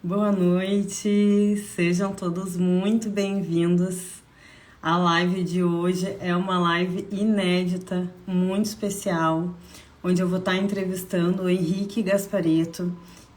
Boa noite, sejam todos muito bem-vindos. A live de hoje é uma live inédita, muito especial, onde eu vou estar entrevistando o Henrique Gasparetto,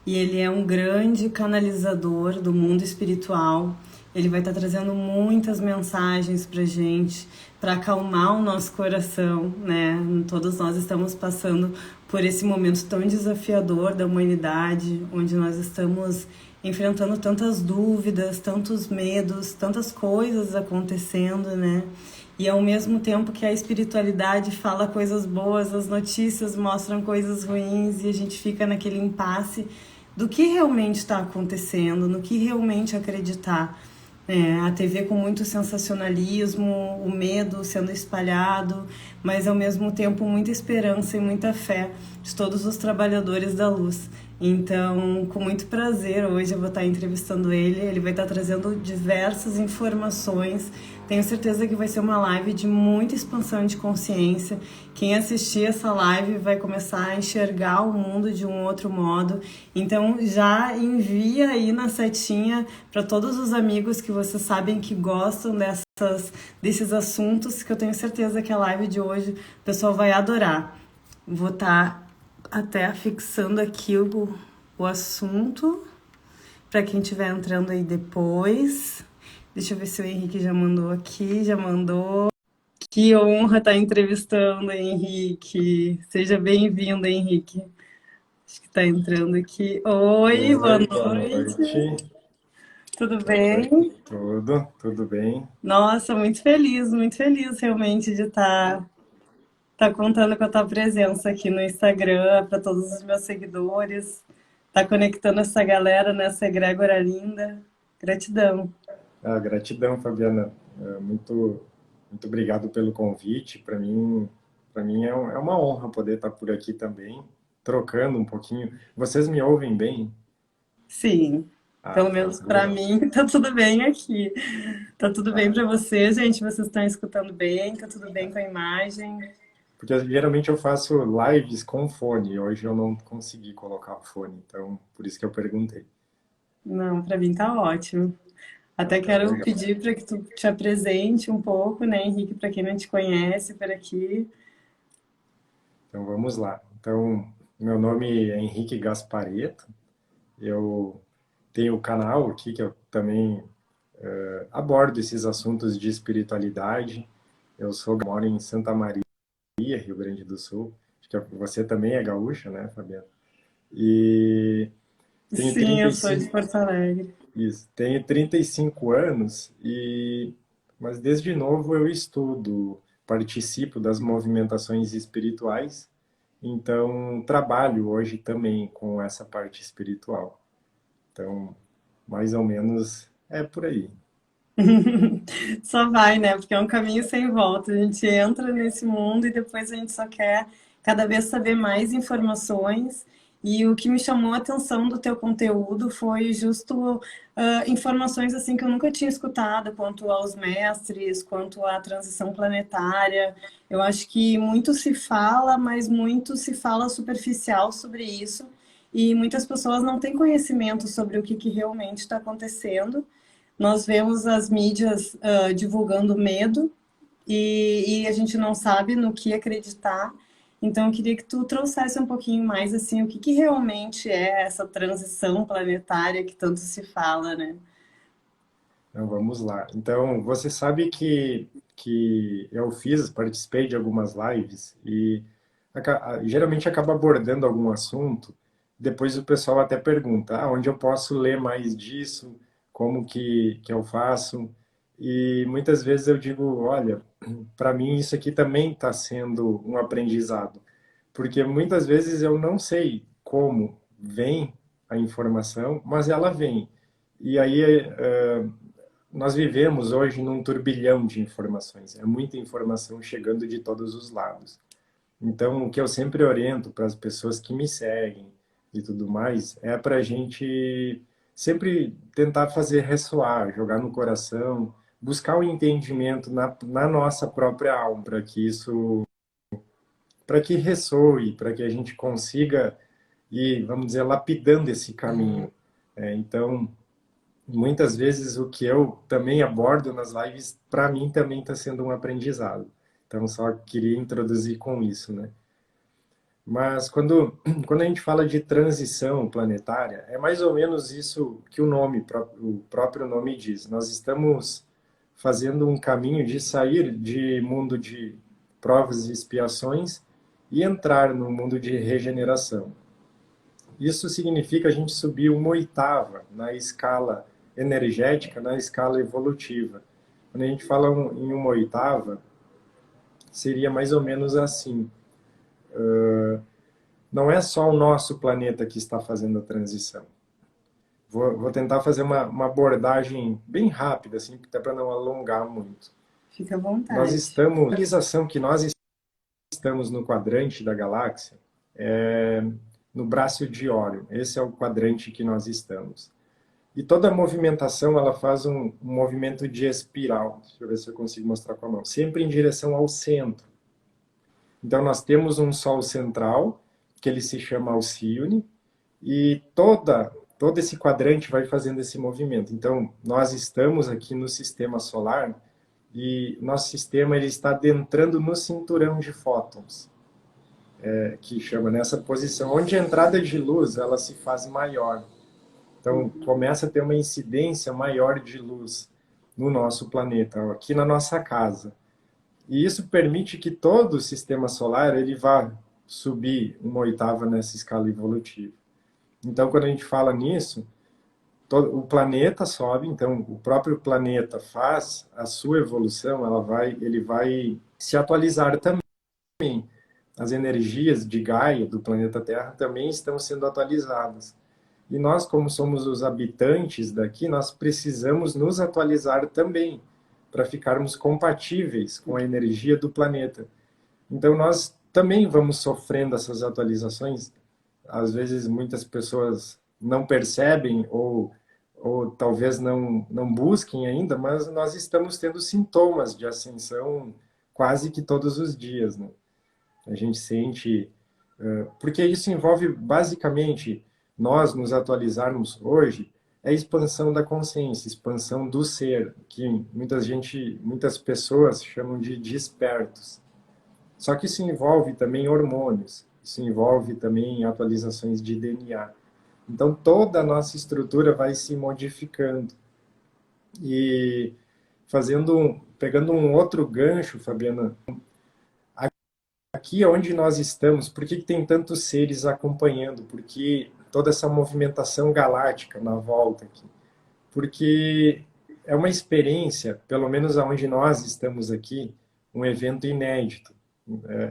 e ele é um grande canalizador do mundo espiritual. Ele vai estar trazendo muitas mensagens pra gente, para acalmar o nosso coração, né? Todos nós estamos passando por esse momento tão desafiador da humanidade, onde nós estamos enfrentando tantas dúvidas, tantos medos, tantas coisas acontecendo, né? E ao mesmo tempo que a espiritualidade fala coisas boas, as notícias mostram coisas ruins e a gente fica naquele impasse do que realmente está acontecendo, no que realmente acreditar. A TV com muito sensacionalismo, o medo sendo espalhado, mas ao mesmo tempo muita esperança e muita fé de todos os trabalhadores da luz. Então, com muito prazer, hoje eu vou estar entrevistando ele. Ele vai estar trazendo diversas informações. Tenho certeza que vai ser uma live de muita expansão de consciência. Quem assistir essa live vai começar a enxergar o mundo de um outro modo. Então, já envia aí na setinha para todos os amigos que vocês sabem que gostam desses assuntos, que eu tenho certeza que a live de hoje o pessoal vai adorar. Vou estar até fixando aqui o assunto para quem estiver entrando aí depois. Deixa eu ver se o Henrique já mandou aqui, já mandou. Que honra estar entrevistando, Henrique. Seja bem-vindo, Henrique. Acho que está entrando aqui. Oi, boa Oi, boa noite. noite. Tudo Boa noite. bem? Tudo bem? Nossa, muito feliz realmente de estar contando com a tua presença aqui no Instagram para todos os meus seguidores. Tá conectando essa galera nessa egrégora linda. Gratidão. Gratidão, Fabiana. Muito obrigado pelo convite. Para mim é uma honra poder estar por aqui também, trocando um pouquinho. Vocês me ouvem bem? Sim, pelo Tá menos tudo para bem. mim tá tudo bem aqui. Tá tudo bem Ah, para você, gente? Vocês estão escutando bem? Tá tudo bem com a imagem? porque geralmente eu faço lives com fone. Hoje eu não consegui colocar o fone, então por isso que eu perguntei. Não, para mim tá ótimo. Até Então, quero legal. pedir para que tu te apresente um pouco, né, Henrique, para quem não te conhece por aqui. Então vamos lá. Então, meu nome é Henrique Gasparetto. Eu tenho o canal aqui que eu também abordo esses assuntos de espiritualidade. Moro em Santa Maria, Rio Grande do Sul. Acho que você também é gaúcha, né, Fabiana? E tenho Sim, eu sou de 35, Porto Alegre. isso, tenho 35 anos mas desde novo eu estudo, participo das movimentações espirituais, então trabalho hoje também com essa parte espiritual. Então, mais ou menos é por aí. Só vai, né? Porque é um caminho sem volta. A gente entra nesse mundo e depois a gente só quer cada vez saber mais informações. E o que me chamou a atenção do teu conteúdo foi justo informações assim que eu nunca tinha escutado, quanto aos mestres, quanto à transição planetária. Eu acho que muito se fala, mas muito se fala superficial sobre isso. E muitas pessoas não têm conhecimento sobre o que realmente está acontecendo. Nós vemos as mídias divulgando medo e a gente não sabe no que acreditar. Então, eu queria que tu trouxesse um pouquinho mais assim o que realmente é essa transição planetária que tanto se fala, né? Então vamos lá. Então, você sabe que eu participei de algumas lives e geralmente acaba abordando algum assunto. Depois o pessoal até pergunta, onde eu posso ler mais disso? Como que eu faço? E muitas vezes eu digo, olha, para mim isso aqui também está sendo um aprendizado, porque muitas vezes eu não sei como vem a informação, mas ela vem. E aí nós vivemos hoje num turbilhão de informações, é muita informação chegando de todos os lados. Então, o que eu sempre oriento para as pessoas que me seguem e tudo mais é para a gente sempre tentar fazer ressoar, jogar no coração, buscar o entendimento na nossa própria alma, para que ressoe, para que a gente consiga ir, vamos dizer, lapidando esse caminho. Então, muitas vezes o que eu também abordo nas lives, para mim também está sendo um aprendizado. Então, só queria introduzir com isso, né? Mas quando a gente fala de transição planetária, é mais ou menos isso que o próprio nome diz. Nós estamos fazendo um caminho de sair de mundo de provas e expiações e entrar no mundo de regeneração. Isso significa a gente subir uma oitava na escala energética, na escala evolutiva. Quando a gente fala em uma oitava, seria mais ou menos assim. Não é só o nosso planeta que está fazendo a transição. Vou tentar fazer uma abordagem bem rápida, assim, até para não alongar muito. Fica à Nós vontade. estamos, a localização que nós estamos no quadrante da galáxia é no braço de Órion. Esse é o quadrante que nós estamos. E toda a movimentação, ela faz um movimento de espiral. Deixa eu ver se eu consigo mostrar com a mão. Sempre em direção ao centro. Então, nós temos um Sol central, que ele se chama Alcíone, e todo esse quadrante vai fazendo esse movimento. Então, nós estamos aqui no sistema solar e nosso sistema ele está adentrando no cinturão de fótons, que chama nessa posição, onde a entrada de luz ela se faz maior. Então, começa a ter uma incidência maior de luz no nosso planeta, aqui na nossa casa. E isso permite que todo o sistema solar ele vá subir uma oitava nessa escala evolutiva. Então, quando a gente fala nisso, o planeta sobe, então o próprio planeta faz a sua evolução, ele vai se atualizar também. As energias de Gaia, do planeta Terra, também estão sendo atualizadas. E nós, como somos os habitantes daqui, nós precisamos nos atualizar também, para ficarmos compatíveis com a energia do planeta. Então, nós também vamos sofrendo essas atualizações. Às vezes, muitas pessoas não percebem ou talvez não busquem ainda, mas nós estamos tendo sintomas de ascensão quase que todos os dias, né? A gente sente... Porque isso envolve, basicamente, nós nos atualizarmos hoje, é a expansão da consciência, expansão do ser, que muitas pessoas chamam de despertos. Só que isso envolve também hormônios, isso envolve também atualizações de DNA. Então, toda a nossa estrutura vai se modificando. E pegando um outro gancho, Fabiana, aqui onde nós estamos, por que tem tantos seres acompanhando? Porque toda essa movimentação galáctica na volta aqui. Porque é uma experiência, pelo menos aonde nós estamos aqui, um evento inédito.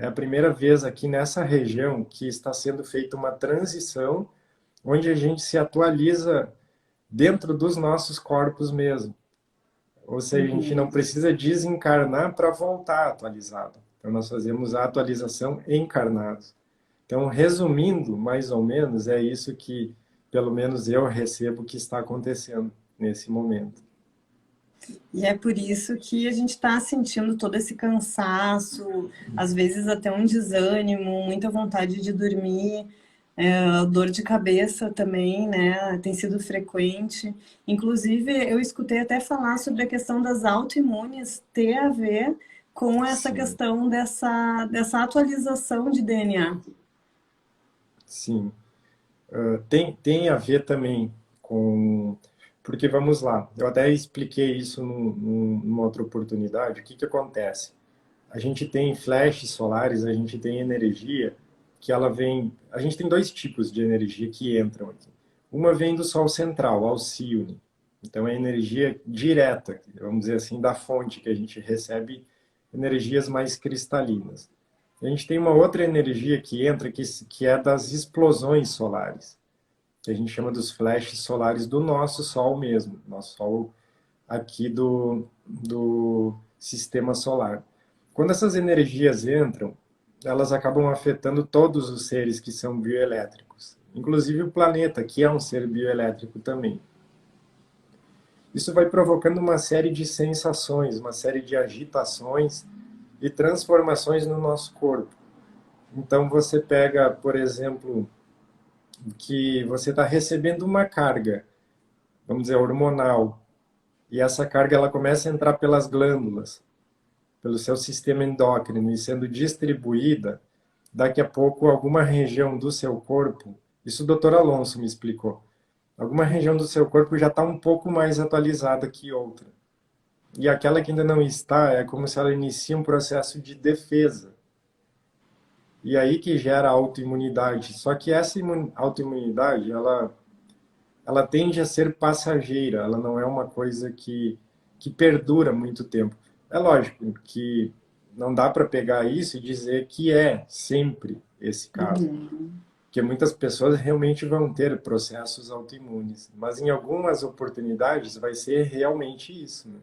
É a primeira vez aqui nessa região que está sendo feita uma transição onde a gente se atualiza dentro dos nossos corpos mesmo. Ou seja, a gente não precisa desencarnar para voltar atualizado. Então, nós fazemos a atualização encarnados. Então, resumindo, mais ou menos, é isso que, pelo menos, eu recebo que está acontecendo nesse momento. E é por isso que a gente está sentindo todo esse cansaço, às vezes até um desânimo, muita vontade de dormir, dor de cabeça também, né? Tem sido frequente. Inclusive, eu escutei até falar sobre a questão das autoimunes ter a ver com essa Sim. questão dessa atualização de DNA. Sim. Tem a ver também com... Porque, vamos lá, eu até expliquei isso numa outra oportunidade. O que acontece? A gente tem flashes solares, a gente tem energia que ela vem... A gente tem dois tipos de energia que entram aqui. Uma vem do Sol central, Alcíone. Então, é energia direta, vamos dizer assim, da fonte, que a gente recebe energias mais cristalinas. A gente tem uma outra energia que entra, que é das explosões solares, que a gente chama dos flashes solares do nosso Sol mesmo, nosso Sol aqui do sistema solar. Quando essas energias entram, elas acabam afetando todos os seres que são bioelétricos, inclusive o planeta, que é um ser bioelétrico também. Isso vai provocando uma série de sensações, uma série de agitações e transformações no nosso corpo. Então você pega, por exemplo, que você está recebendo uma carga vamos dizer, hormonal, e essa carga ela começa a entrar pelas glândulas, pelo seu sistema endócrino e sendo distribuída, daqui a pouco alguma região do seu corpo, isso o Dr. Alonso me explicou, alguma região do seu corpo já está um pouco mais atualizada que outra. E aquela que ainda não está, é como se ela inicie um processo de defesa. E aí que gera a autoimunidade. Só que essa autoimunidade, ela tende a ser passageira, ela não é uma coisa que perdura muito tempo. É lógico que não dá para pegar isso e dizer que é sempre esse caso. Porque muitas pessoas realmente vão ter processos autoimunes, mas em algumas oportunidades vai ser realmente isso, né?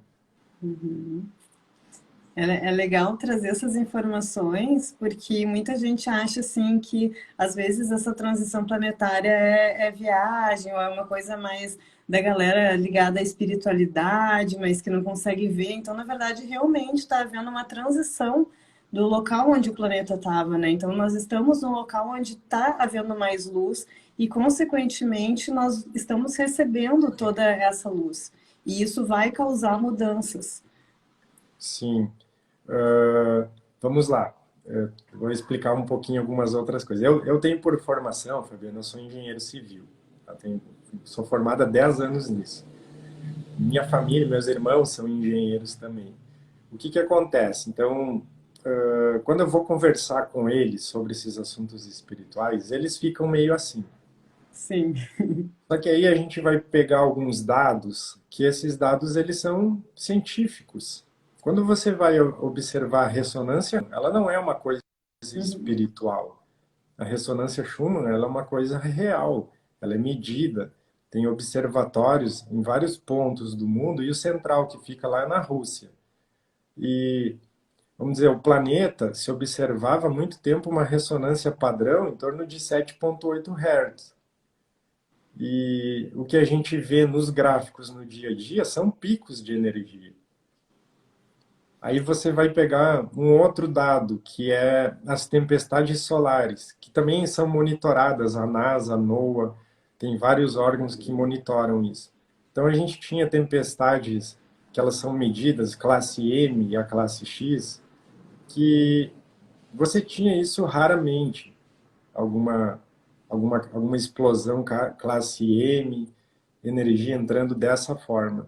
É legal trazer essas informações, porque muita gente acha assim que às vezes essa transição planetária é viagem, ou é uma coisa mais da galera ligada à espiritualidade, mas que não consegue ver. Então, na verdade, realmente está havendo uma transição do local onde o planeta estava, né? Então, nós estamos num local onde está havendo mais luz e, consequentemente, nós estamos recebendo toda essa luz. E isso vai causar mudanças. Sim. Vamos lá. Vou explicar um pouquinho algumas outras coisas. Eu tenho por formação, Fabiana, eu sou engenheiro civil. Sou formado há 10 anos nisso. Minha família, meus irmãos são engenheiros também. O que que acontece? Então, quando eu vou conversar com eles sobre esses assuntos espirituais, eles ficam meio assim. Sim. Só que aí a gente vai pegar alguns dados, que esses dados eles são científicos. Quando você vai observar a ressonância, ela não é uma coisa espiritual. A ressonância Schumann, ela é uma coisa real, ela é medida. Tem observatórios em vários pontos do mundo e o central que fica lá é na Rússia. E, vamos dizer, o planeta se observava há muito tempo uma ressonância padrão em torno de 7,8 Hz. E o que a gente vê nos gráficos no dia a dia são picos de energia. Aí você vai pegar um outro dado, que é as tempestades solares, que também são monitoradas, a NASA, a NOAA, tem vários órgãos que monitoram isso. Então a gente tinha tempestades que elas são medidas, classe M e a classe X, que você tinha isso raramente, alguma explosão classe M, energia entrando dessa forma.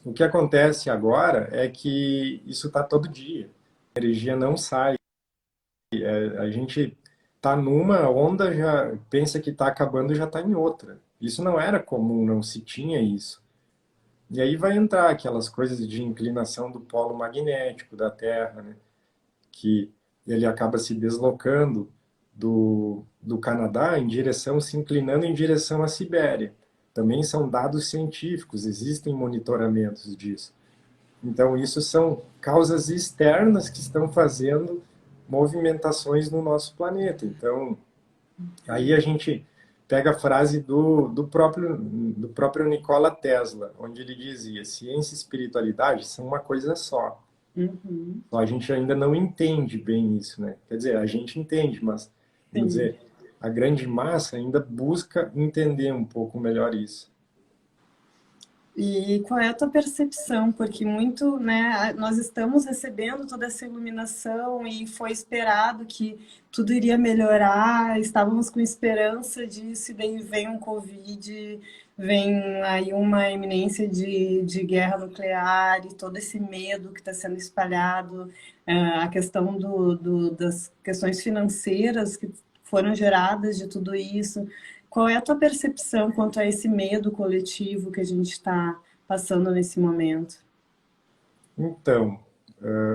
O que acontece agora é que isso está todo dia. A energia não sai. A gente está numa onda, já pensa que está acabando e já está em outra. Isso não era comum, não se tinha isso. E aí vai entrar aquelas coisas de inclinação do polo magnético da Terra, né? Que ele acaba se deslocando do Canadá em direção, se inclinando em direção à Sibéria. Também são dados científicos, existem monitoramentos disso. Então, isso são causas externas que estão fazendo movimentações no nosso planeta. Então, aí a gente pega a frase do próprio Nikola Tesla, onde ele dizia: ciência e espiritualidade são uma coisa só. Só a gente ainda não entende bem isso, né? Quer dizer, a gente entende, mas, vamos Sim. dizer, a grande massa ainda busca entender um pouco melhor isso. E qual é a tua percepção? Porque muito, né, nós estamos recebendo toda essa iluminação e foi esperado que tudo iria melhorar, estávamos com esperança disso, e daí vem um Covid, vem aí uma iminência de guerra nuclear e todo esse medo que está sendo espalhado, a questão das questões financeiras que foram geradas de tudo isso. Qual é a tua percepção quanto a esse medo coletivo que a gente está passando nesse momento? Então,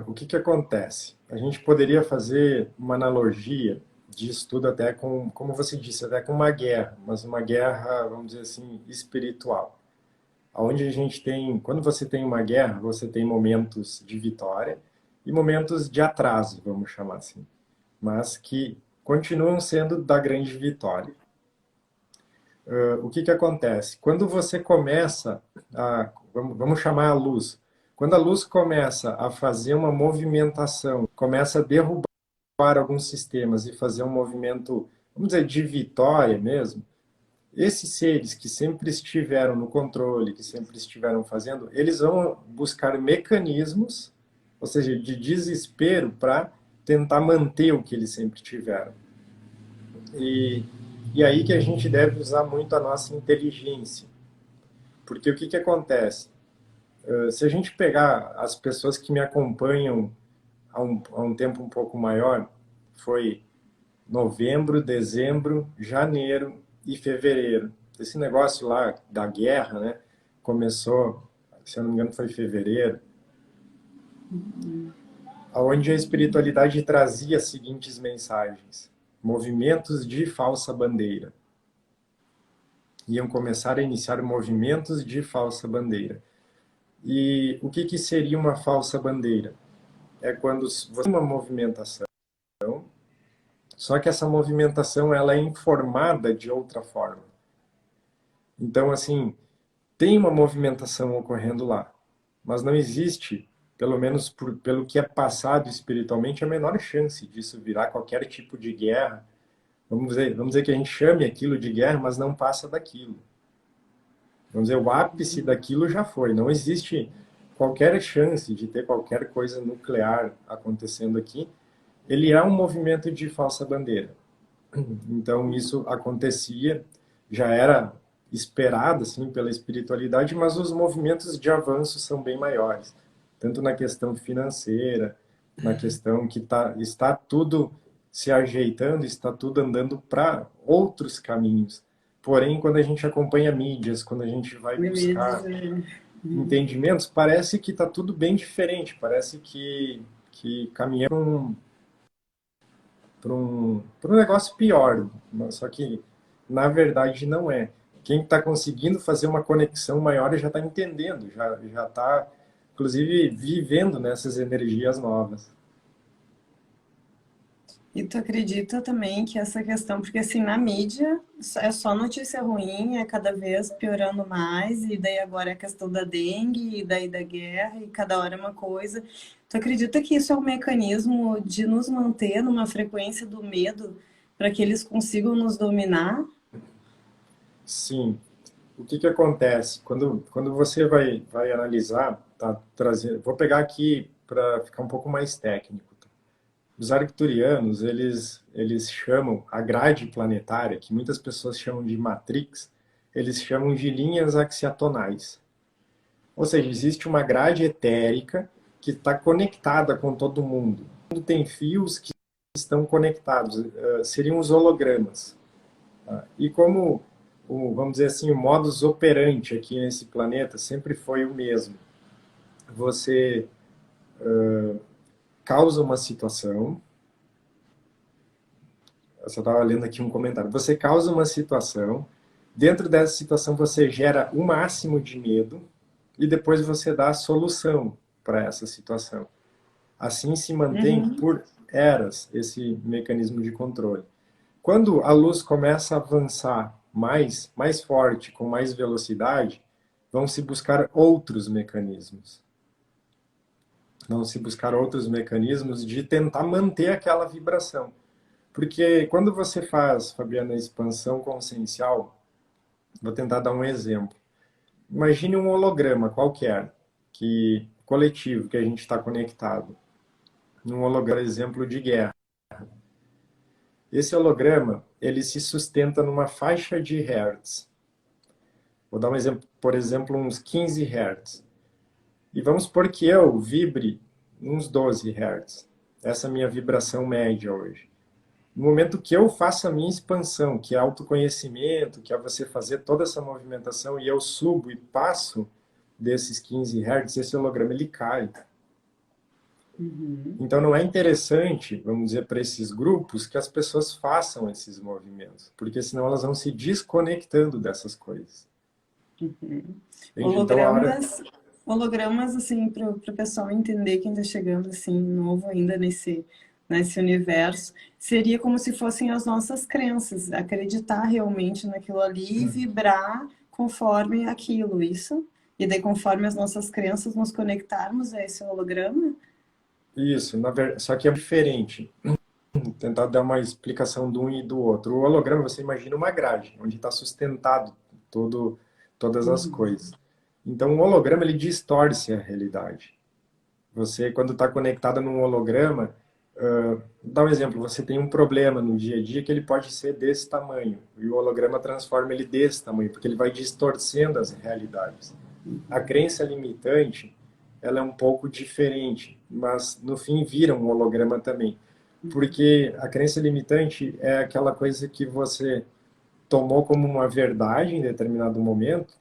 o que que acontece? A gente poderia fazer uma analogia disso tudo até com, como você disse, até com uma guerra, mas uma guerra, vamos dizer assim, espiritual. Onde a gente tem, quando você tem uma guerra, você tem momentos de vitória e momentos de atraso, vamos chamar assim, mas que continuam sendo da grande vitória. O que que acontece? Quando você começa vamos chamar a luz, quando a luz começa a fazer uma movimentação, começa a derrubar alguns sistemas e fazer um movimento, vamos dizer, de vitória mesmo, Esses seres que sempre estiveram no controle, que sempre estiveram fazendo, eles vão buscar mecanismos, ou seja, de desespero para tentar manter o que eles sempre tiveram. E, e aí que a gente deve usar muito a nossa inteligência. Porque o que acontece? Se a gente pegar as pessoas que me acompanham há um tempo um pouco maior, foi novembro, dezembro, janeiro e fevereiro. Esse negócio lá da guerra, né, começou, se eu não me engano, foi fevereiro, onde a espiritualidade trazia as seguintes mensagens: movimentos de falsa bandeira. Iam começar a iniciar movimentos de falsa bandeira. E o que seria uma falsa bandeira? É quando você tem uma movimentação, só que essa movimentação ela é informada de outra forma. Então, assim, tem uma movimentação ocorrendo lá, mas não existe, pelo menos pelo que é passado espiritualmente, a menor chance disso virar qualquer tipo de guerra. Vamos dizer que a gente chame aquilo de guerra, mas não passa daquilo. Vamos dizer, o ápice daquilo já foi. Não existe qualquer chance de ter qualquer coisa nuclear acontecendo aqui. Ele é um movimento de falsa bandeira. Então, isso acontecia, já era esperado assim, pela espiritualidade, mas os movimentos de avanço são bem maiores. Tanto na questão financeira, na questão que está tudo se ajeitando, está tudo andando para outros caminhos. Porém, quando a gente acompanha mídias, quando a gente vai Eu ia buscar dizer. entendimentos, parece que está tudo bem diferente, parece que caminhamos para um negócio pior. Só que, na verdade, não é. Quem está conseguindo fazer uma conexão maior já está entendendo, já está, inclusive, vivendo nessas energias novas. E tu acredita também que essa questão, porque assim, na mídia é só notícia ruim, é cada vez piorando mais, e daí agora é a questão da dengue, e daí da guerra, e cada hora é uma coisa. Tu acredita que isso é um mecanismo de nos manter numa frequência do medo para que eles consigam nos dominar? Sim. O que acontece? Quando você vai analisar, tá, vou pegar aqui para ficar um pouco mais técnico. Tá? Os arcturianos, eles chamam a grade planetária, que muitas pessoas chamam de matrix, eles chamam de linhas axiatonais. Ou seja, existe uma grade etérica que está conectada com todo mundo. Tem fios que estão conectados, seriam os hologramas. Tá? E como, vamos dizer assim, o modus operandi aqui nesse planeta sempre foi o mesmo. Você causa uma situação, eu só estava lendo aqui um comentário, você causa uma situação, dentro dessa situação você gera o máximo de medo e depois você dá a solução para essa situação. Assim se mantém Uhum. por eras esse mecanismo de controle. Quando a luz começa a avançar mais forte, com mais velocidade, vão se buscar outros mecanismos. Vão se buscar outros mecanismos de tentar manter aquela vibração. Porque quando você faz, Fabiana, a expansão consciencial, vou tentar dar um exemplo. Imagine um holograma qualquer, coletivo, que a gente está conectado. Um holograma, exemplo de guerra. Esse holograma, ele se sustenta numa faixa de hertz. Vou dar um exemplo, por exemplo, uns 15 hertz. E vamos supor que eu vibre uns 12 hertz. Essa é a minha vibração média hoje. No momento que eu faço a minha expansão, que é autoconhecimento, que é você fazer toda essa movimentação, e eu subo e passo desses 15 hertz, esse holograma ele cai. Uhum. Então não é interessante, vamos dizer, para esses grupos que as pessoas façam esses movimentos, porque senão elas vão se desconectando dessas coisas. Entende? Então a hora. Hologramas, hologramas assim, para o pessoal entender quem está chegando assim, novo ainda nesse universo, seria como se fossem as nossas crenças, acreditar realmente naquilo ali e vibrar conforme aquilo, isso? E daí, conforme as nossas crenças, nos conectarmos a esse holograma? Isso, só que é diferente. tentar dar uma explicação do um e do outro. O holograma, você imagina uma grade, onde está sustentado todas as Uhum. coisas. Então, o holograma, ele distorce a realidade. Você, quando está conectada num holograma, dá um exemplo, você tem um problema no dia a dia que ele pode ser desse tamanho, e o holograma transforma ele desse tamanho, porque ele vai distorcendo as realidades. A crença limitante, ela é um pouco diferente, mas no fim vira um holograma também. Porque a crença limitante é aquela coisa que você tomou como uma verdade em determinado momento,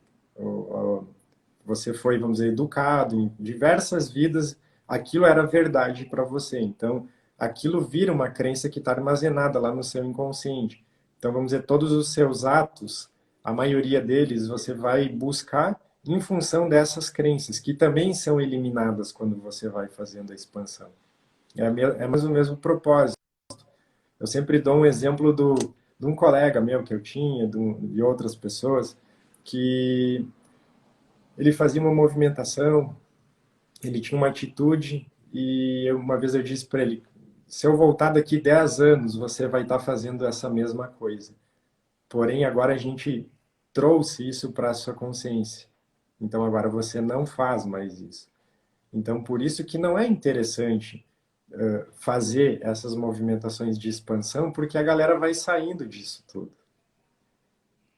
você foi, vamos dizer, educado em diversas vidas, aquilo era verdade para você. Então, aquilo vira uma crença que está armazenada lá no seu inconsciente. Então, vamos dizer, todos os seus atos, a maioria deles, você vai buscar em função dessas crenças, que também são eliminadas quando você vai fazendo a expansão. É mais o mesmo propósito. Eu sempre dou um exemplo de um colega meu que eu tinha, de outras pessoas, que ele fazia uma movimentação, ele tinha uma atitude, e uma vez eu disse para ele: se eu voltar daqui 10 anos, você vai estar fazendo essa mesma coisa. Porém, agora a gente trouxe isso para a sua consciência. Então agora você não faz mais isso. Então, por isso que não é interessante fazer essas movimentações de expansão, porque a galera vai saindo disso tudo.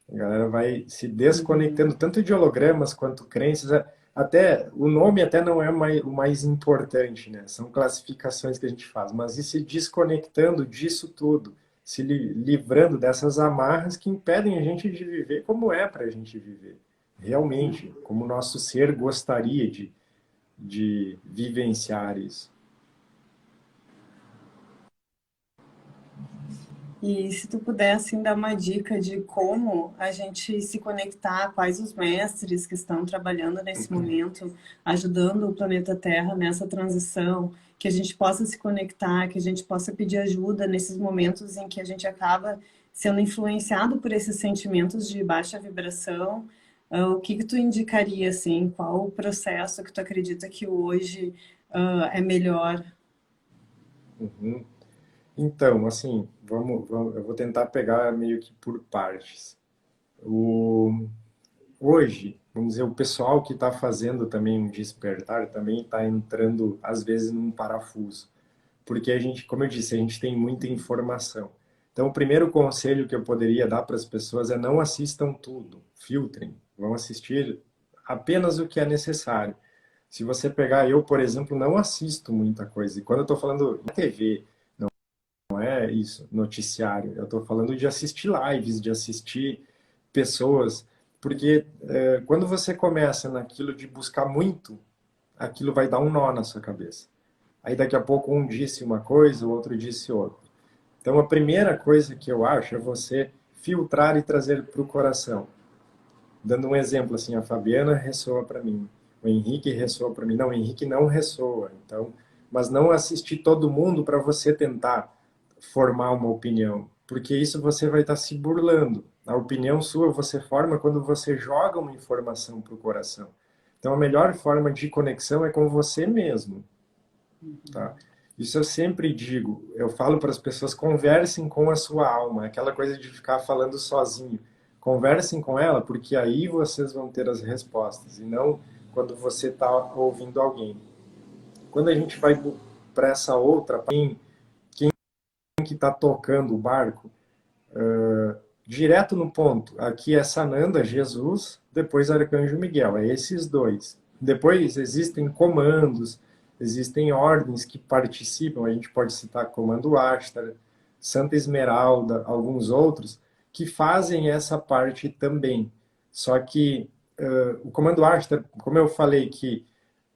A galera vai se desconectando Uhum. tanto de hologramas quanto crenças. Até o nome até não é o mais importante, né? São classificações que a gente faz, mas ir se desconectando disso tudo, se livrando dessas amarras que impedem a gente de viver como é para a gente viver, realmente, como o nosso ser gostaria de vivenciar isso. E se tu puder, assim, dar uma dica de como a gente se conectar, quais os mestres que estão trabalhando nesse momento, ajudando o planeta Terra nessa transição, que a gente possa se conectar, que a gente possa pedir ajuda nesses momentos em que a gente acaba sendo influenciado por esses sentimentos de baixa vibração. O que que tu indicaria, assim, qual o processo que tu acredita que hoje é melhor? Uhum. Então, assim, eu vou tentar pegar meio que por partes. O, hoje, vamos dizer, o pessoal que está fazendo também um despertar também está entrando, às vezes, num parafuso. Porque a gente, como eu disse, a gente tem muita informação. Então, o primeiro conselho que eu poderia dar para as pessoas é: não assistam tudo, filtrem, vão assistir apenas o que é necessário. Se você pegar, eu, por exemplo, não assisto muita coisa. E quando eu estou falando na TV, não é isso, noticiário. Eu estou falando de assistir lives, de assistir pessoas, porque quando você começa naquilo de buscar muito, aquilo vai dar um nó na sua cabeça. Aí daqui a pouco um disse uma coisa, o outro disse outra. Então a primeira coisa que eu acho é você filtrar e trazer para o coração. Dando um exemplo assim, a Fabiana ressoa para mim, o Henrique ressoa para mim. Não, o Henrique não ressoa. Então, mas não assistir todo mundo para você tentar formar uma opinião, porque isso você vai estar se burlando. A opinião sua você forma quando você joga uma informação para o coração. Então, a melhor forma de conexão é com você mesmo, tá? Isso eu sempre digo, eu falo para as pessoas: conversem com a sua alma, aquela coisa de ficar falando sozinho. Conversem com ela, porque aí vocês vão ter as respostas, e não quando você está ouvindo alguém. Quando a gente vai para essa outra, quem que está tocando o barco, direto no ponto. Aqui é Sananda, Jesus, depois Arcanjo Miguel. É esses dois. Depois existem comandos, existem ordens que participam. A gente pode citar Comando Ashtar, Santa Esmeralda, alguns outros, que fazem essa parte também. Só que o Comando Ashtar, como eu falei que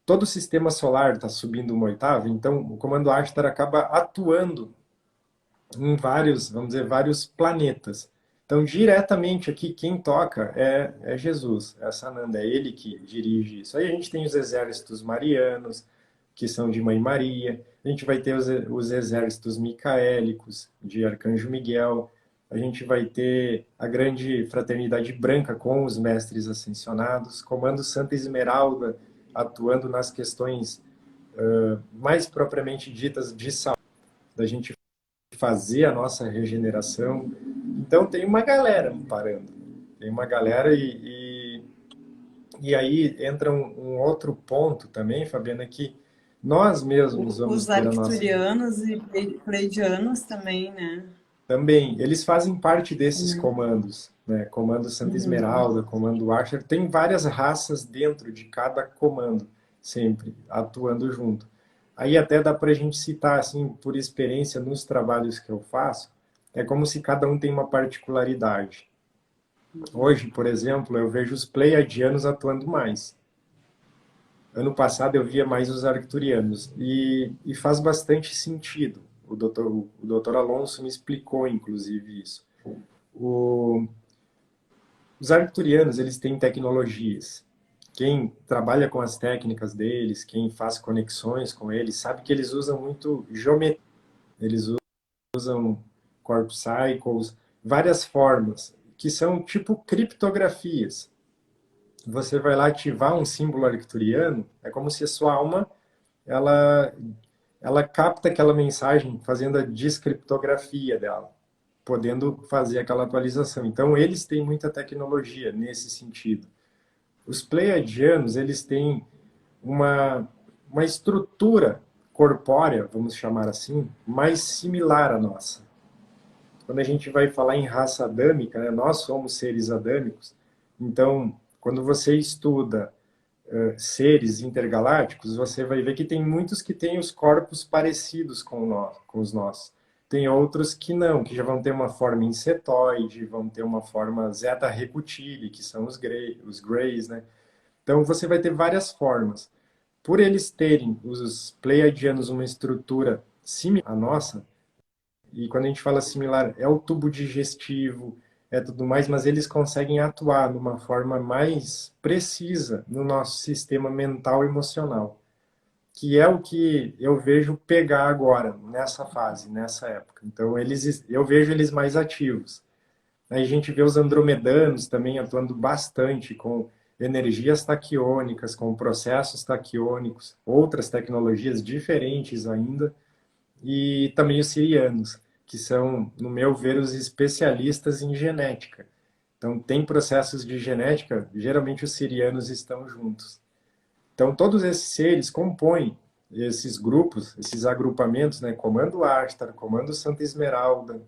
todo o sistema solar está subindo uma oitava, então o Comando Ashtar acaba atuando em vários, vamos dizer, vários planetas. Então, diretamente aqui, quem toca é Jesus, é Sananda, é ele que dirige isso. Aí a gente tem os exércitos marianos, que são de Mãe Maria, a gente vai ter os exércitos micaélicos, de Arcanjo Miguel, a gente vai ter a grande fraternidade branca com os mestres ascensionados, comando Santa Esmeralda, atuando nas questões mais propriamente ditas de saúde, da gente fazer a nossa regeneração. Então tem uma galera me parando. Tem uma galera e aí entra um outro ponto também, Fabiana, que nós mesmos vamos Os ter a nossa... arcturianos e pleiadianos também, né? Também, eles fazem parte desses Uhum. comandos, né? Comando Santa Uhum. Esmeralda, Comando Archer, tem várias raças dentro de cada comando, sempre atuando junto. Aí até dá para a gente citar, assim, por experiência nos trabalhos que eu faço, é como se cada um tem uma particularidade. Hoje, por exemplo, eu vejo os pleiadianos atuando mais. Ano passado eu via mais os arcturianos e faz bastante sentido. O doutor Alonso me explicou, inclusive, isso. O, os arcturianos, eles têm tecnologias. Quem trabalha com as técnicas deles, quem faz conexões com eles, sabe que eles usam muito geometria. Eles usam corp cycles, várias formas, que são tipo criptografias. Você vai lá ativar um símbolo arcturiano, é como se a sua alma ela, ela capta aquela mensagem fazendo a descriptografia dela, podendo fazer aquela atualização. Então, eles têm muita tecnologia nesse sentido. Os pleiadianos, eles têm uma, uma estrutura corpórea, vamos chamar assim, mais similar à nossa. Quando a gente vai falar em raça adâmica, né, nós somos seres adâmicos, então, quando você estuda seres intergalácticos, você vai ver que tem muitos que têm os corpos parecidos com os nossos. Tem outros que não, que já vão ter uma forma insetoide, vão ter uma forma zeta recutile, que são os greys, né? Então você vai ter várias formas. Por eles terem, os pleiadianos, uma estrutura similar à nossa, e quando a gente fala similar, é o tubo digestivo, é tudo mais, mas eles conseguem atuar de uma forma mais precisa no nosso sistema mental e emocional, que é o que eu vejo pegar agora, nessa fase, nessa época. Então, eu vejo eles mais ativos. Aí a gente vê os andromedanos também atuando bastante com energias taquiônicas, com processos taquiônicos, outras tecnologias diferentes ainda, e também os sirianos, que são, no meu ver, os especialistas em genética. Então, tem processos de genética, geralmente os sirianos estão juntos. Então, todos esses seres compõem esses grupos, esses agrupamentos, né? Comando Ashtar, Comando Santa Esmeralda,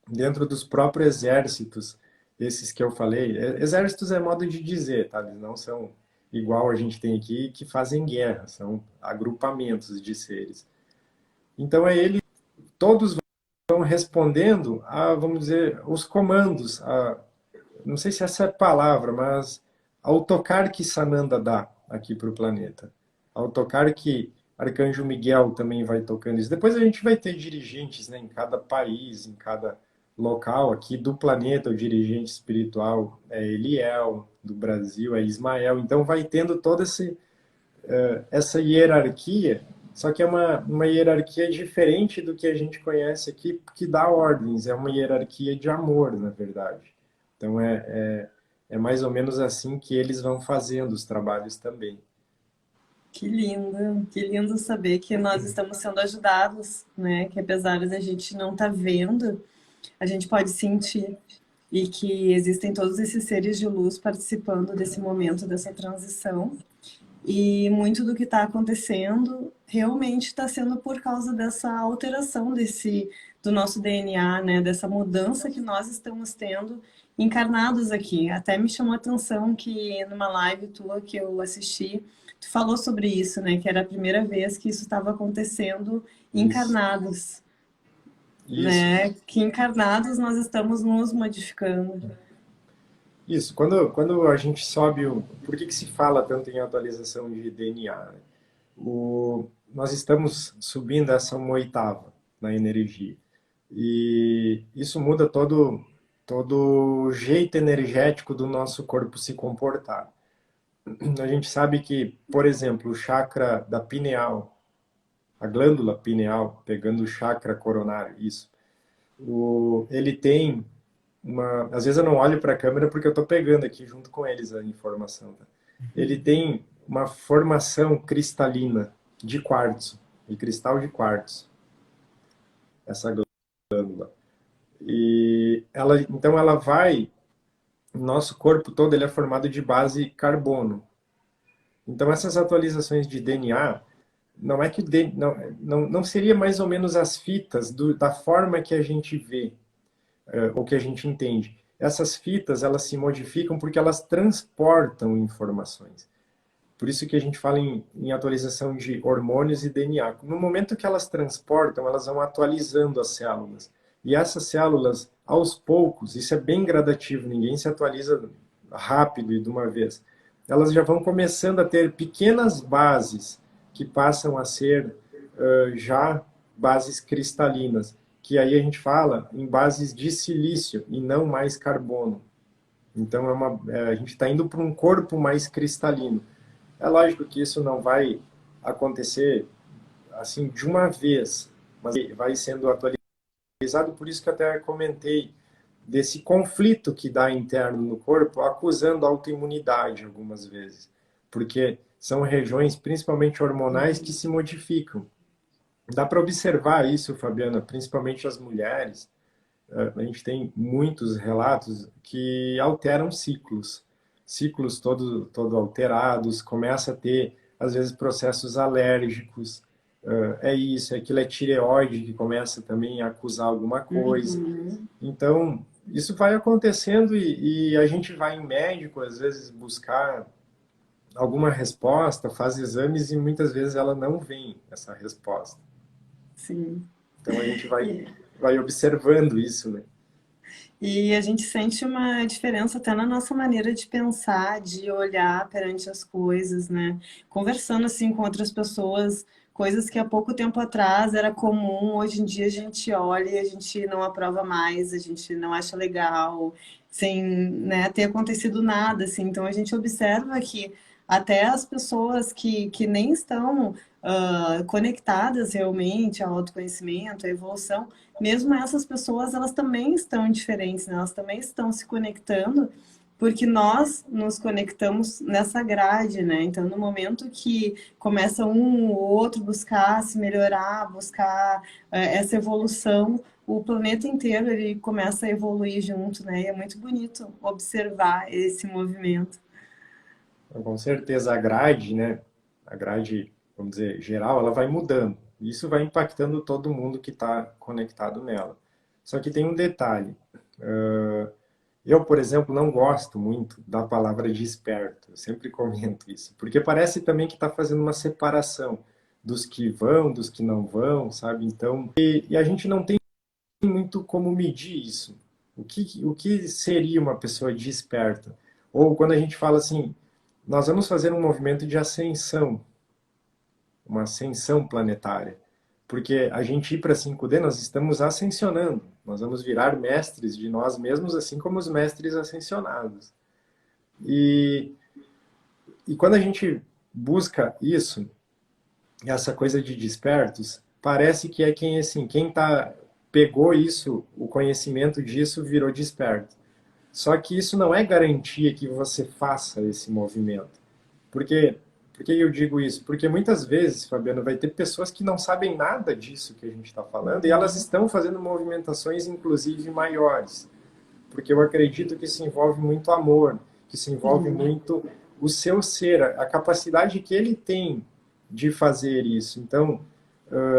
dentro dos próprios exércitos, esses que eu falei. Exércitos é modo de dizer, tá? Eles não são igual a gente tem aqui, que fazem guerra, são agrupamentos de seres. Então, é ele, todos vão respondendo a, vamos dizer, os comandos, não sei se essa é a palavra, mas ao tocar que Sananda dá aqui para o planeta, ao tocar que Arcanjo Miguel também vai tocando isso. Depois a gente vai ter dirigentes, né, em cada país, em cada local aqui do planeta, o dirigente espiritual é Eliel, do Brasil é Ismael, então vai tendo toda essa hierarquia, só que é uma hierarquia diferente do que a gente conhece aqui, que dá ordens, é uma hierarquia de amor, na verdade. Então é mais ou menos assim que eles vão fazendo os trabalhos também. Que lindo saber que nós estamos sendo ajudados, né? Que apesar de a gente não estar vendo, a gente pode sentir e que existem todos esses seres de luz participando desse momento, dessa transição. E muito do que está acontecendo realmente está sendo por causa dessa alteração do nosso DNA, né? Dessa mudança que nós estamos tendo encarnados aqui. Até me chamou a atenção que numa live tua que eu assisti, tu falou sobre isso, né? Que era a primeira vez que isso estava acontecendo Isso, encarnados, isso, né? Que encarnados nós estamos nos modificando. isso. Quando a gente sobe, por que se fala tanto em atualização de DNA? Né? Nós estamos subindo essa uma oitava na energia. E isso muda todo o jeito energético do nosso corpo se comportar. A gente sabe que, por exemplo, o chakra da pineal, a glândula pineal, pegando o chakra coronário, isso, ele tem uma. Às vezes eu não olho para a câmera porque eu estou pegando aqui junto com eles a informação. Tá? Ele tem uma formação cristalina de quartzo, de cristal de quartzo, essa glândula. então ela vai, o nosso corpo todo ele é formado de base carbono. Então essas atualizações de DNA, não é que não seria mais ou menos as fitas da forma que a gente vê, ou que a gente entende. Essas fitas, elas se modificam porque elas transportam informações. Por isso que a gente fala em atualização de hormônios e DNA. No momento que elas transportam, elas vão atualizando as células. E essas células, aos poucos, isso é bem gradativo, ninguém se atualiza rápido e de uma vez. Elas já vão começando a ter pequenas bases que passam a ser já bases cristalinas, que aí a gente fala em bases de silício e não mais carbono. Então a gente está indo para um corpo mais cristalino. É lógico que isso não vai acontecer assim de uma vez, mas vai sendo atualizado, por isso que até comentei desse conflito que dá interno no corpo, acusando a autoimunidade algumas vezes, porque são regiões, principalmente hormonais, que se modificam. Dá para observar isso, Fabiana, principalmente as mulheres. A gente tem muitos relatos que alteram ciclos todo alterados, começa a ter, às vezes, processos alérgicos, é isso, é aquilo, é tireoide que começa também a acusar alguma coisa. Uhum. Então, isso vai acontecendo e a gente vai em médico, às vezes, buscar alguma resposta, faz exames e muitas vezes ela não vem, essa resposta. Sim. Então, a gente E, vai observando isso, né? e a gente sente uma diferença até na nossa maneira de pensar, de olhar perante as coisas, né? Conversando assim com outras pessoas, coisas que há pouco tempo atrás era comum, hoje em dia a gente olha e a gente não aprova mais, a gente não acha legal, sem, né, ter acontecido nada, assim. Então a gente observa que até as pessoas que nem estão conectadas realmente ao autoconhecimento, à evolução, mesmo essas pessoas, elas também estão diferentes, né? Elas também estão se conectando, porque nós nos conectamos nessa grade, né? Então, no momento que começa um ou outro buscar se melhorar, buscar essa evolução, o planeta inteiro ele começa a evoluir junto, né? E é muito bonito observar esse movimento. Então, com certeza a grade, né? A grade, vamos dizer, geral, ela vai mudando. Isso vai impactando todo mundo que está conectado nela. Só que tem um detalhe. Eu, por exemplo, não gosto muito da palavra desperto. Eu sempre comento isso. Porque parece também que está fazendo uma separação dos que vão, dos que não vão, sabe? Então, e a gente não tem muito como medir isso. O que seria uma pessoa desperta? Ou quando a gente fala assim, nós vamos fazer um movimento de ascensão, uma ascensão planetária. Porque a gente ir para 5D, nós estamos ascensionando. Nós vamos virar mestres de nós mesmos, assim como os mestres ascensionados. E, e quando a gente busca isso, essa coisa de despertos, parece que é quem assim, quem pegou isso, o conhecimento disso, virou desperto. Só que isso não é garantia que você faça esse movimento. Porque, por que eu digo isso? Porque muitas vezes, Fabiano, vai ter pessoas que não sabem nada disso que a gente está falando e elas estão fazendo movimentações, inclusive, maiores. Porque eu acredito que isso envolve muito amor, que isso envolve Sim. muito o seu ser, a capacidade que ele tem de fazer isso. Então,